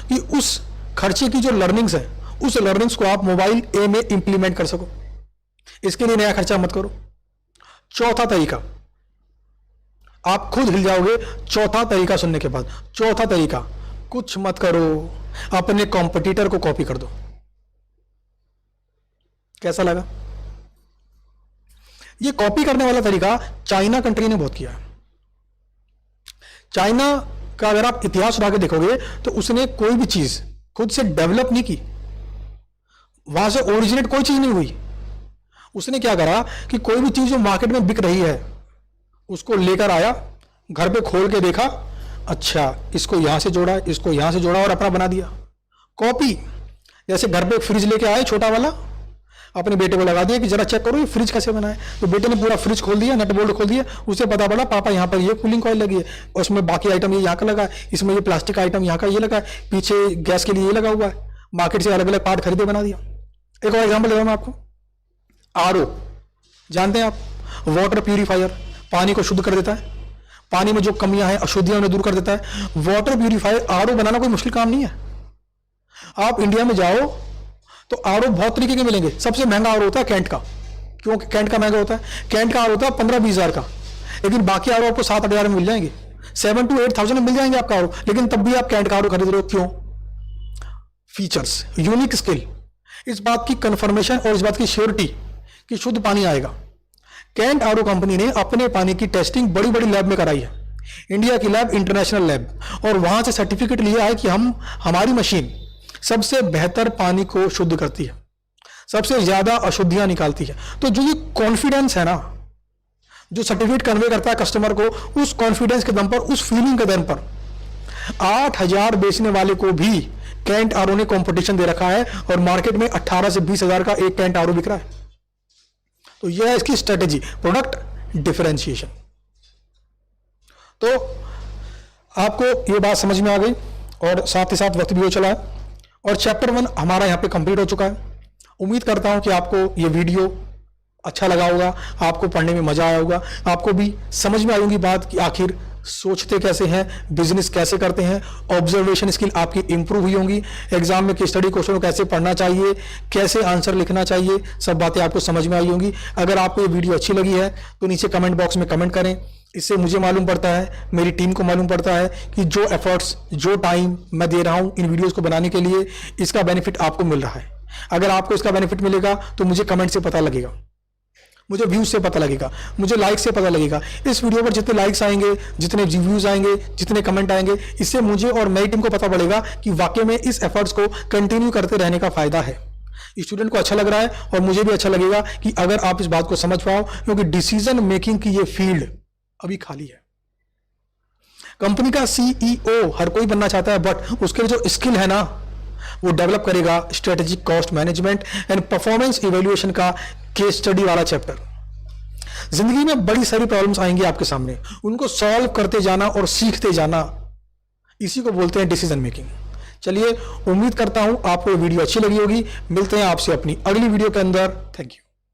कि उस खर्चे की जो लर्निंग्स है उस लर्निंग्स को आप मोबाइल ए में इंप्लीमेंट कर सको। इसके लिए नया खर्चा मत करो। चौथा तरीका, आप खुद हिल जाओगे चौथा तरीका सुनने के बाद। चौथा तरीका, कुछ मत करो, अपने कॉम्पिटिटर को कॉपी कर दो। कैसा लगा? ये कॉपी करने वाला तरीका चाइना कंट्री ने बहुत किया है। चाइना का अगर आप इतिहास उठा के देखोगे तो उसने कोई भी चीज खुद से डेवलप नहीं की, वहां से ओरिजिनेट कोई चीज नहीं हुई। उसने क्या करा कि कोई भी चीज जो मार्केट में बिक रही है उसको लेकर आया, घर पे खोल के देखा, अच्छा इसको यहां से जोड़ा, इसको यहां से जोड़ा और अपना बना दिया। कॉपी। जैसे घर पे फ्रिज लेके आए छोटा वाला, अपने बेटे को लगा दिया कि जरा चेक करो ये फ्रिज कैसे बना है। तो बेटे ने पूरा फ्रिज खोल दिया, नट बोल्ट खोल दिया, उसे पता पड़ा पापा यहाँ पर ये कूलिंग कॉइल लगी है, और उसमें बाकी आइटम ये यहाँ का लगा है, इसमें ये प्लास्टिक आइटम यहाँ का ये लगा है, पीछे गैस के लिए ये लगा हुआ है। मार्केट से अलग अलग पार्ट खरीदे बना दिया। एक और एग्जाम्पल दे रहा हूं मैं आपको, आरओ जानते हैं आप, वाटर प्यूरिफायर, पानी को शुद्ध कर देता है, पानी में जो कमियां हैं अशुद्धियां उन्हें दूर कर देता है। वाटर प्यूरिफायर आरओ बनाना कोई मुश्किल काम नहीं है। आप इंडिया में जाओ तो आरओ बहुत तरीके के मिलेंगे। सबसे महंगा आरओ होता है कैंट का। क्यों कैंट का महंगा होता है? कैंट का आरओ होता है 15-20 हजार का, लेकिन बाकी आरओ आपको 7-8 हजार में मिल जाएंगे, 7 to 8 थाउजेंड में मिल जाएंगे आपका आरओ, लेकिन तब भी आप कैंट का आरओ खरीद रहे हो। क्यों? फीचर्स, यूनिक स्किल, इस बात की कंफर्मेशन और इस बात की श्योरिटी कि शुद्ध पानी आएगा। कैंट आरओ कंपनी ने अपने पानी की टेस्टिंग बड़ी बड़ी लैब में कराई है, इंडिया की लैब, इंटरनेशनल लैब, और वहां से सर्टिफिकेट लिया है कि हमारी मशीन सबसे बेहतर पानी को शुद्ध करती है, सबसे ज्यादा अशुद्धियां निकालती है। तो जो ये कॉन्फिडेंस है ना, जो सर्टिफिकेट कन्वे करता है कस्टमर को, उस कॉन्फिडेंस के दम पर, उस फीलिंग के दम पर 8,000 बेचने वाले को भी कैंट आरओ ने कंपटीशन दे रखा है, और मार्केट में 18 से 20 हजार का एक कैंट आरओ बिक रहा है। तो यह है इसकी स्ट्रेटेजी, प्रोडक्ट डिफरेंशिएशन। तो आपको यह बात समझ में आ गई, और साथ ही साथ वक्त भी हो चला है, और चैप्टर 1 हमारा यहां पे कंप्लीट हो चुका है। उम्मीद करता हूं कि आपको यह वीडियो अच्छा लगा होगा, आपको पढ़ने में मजा आया होगा, आपको भी समझ में आई होगी बात कि आखिर सोचते कैसे हैं, बिजनेस कैसे करते हैं, ऑब्जर्वेशन स्किल आपकी इंप्रूव हुई होंगी, एग्जाम में केस स्टडी क्वेश्चन को कैसे पढ़ना चाहिए, कैसे आंसर लिखना चाहिए, सब बातें आपको समझ में आई होंगी। अगर आपको ये वीडियो अच्छी लगी है तो नीचे कमेंट बॉक्स में कमेंट करें। इससे मुझे मालूम पड़ता है, मेरी टीम को मालूम पड़ता है कि जो एफर्ट्स, जो टाइम मैं दे रहा हूं इन वीडियोस को बनाने के लिए, इसका बेनिफिट आपको मिल रहा है। अगर आपको इसका बेनिफिट मिलेगा तो मुझे कमेंट से पता लगेगा, मुझे व्यूज से पता लगेगा, मुझे लाइक से पता लगेगा। इस वीडियो पर जितने लाइक्स आएंगे, जितने व्यूज आएंगे, जितने कमेंट आएंगे, इससे मुझे और मेरी टीम को पता पड़ेगा कि वाकई में इस एफर्ट्स को कंटिन्यू करते रहने का फायदा है। स्टूडेंट को अच्छा लग रहा है और मुझे भी अच्छा लगेगा कि अगर आप इस बात को समझ पाओ, क्योंकि डिसीजन मेकिंग की ये फील्ड अभी खाली है। कंपनी का सीईओ हर कोई बनना चाहता है, बट उसके लिए जो स्किल है ना, वो डेवलप करेगा strategic cost management and performance evaluation का केस स्टडी वाला चैप्टर। जिंदगी में बड़ी सारी प्रॉब्लम्स आएंगी आपके सामने, उनको सॉल्व करते जाना और सीखते जाना, इसी को बोलते हैं डिसीजन मेकिंग। चलिए, उम्मीद करता हूं आपको ये वीडियो अच्छी लगी होगी। मिलते हैं आपसे अपनी अगली वीडियो के अंदर। Thank you.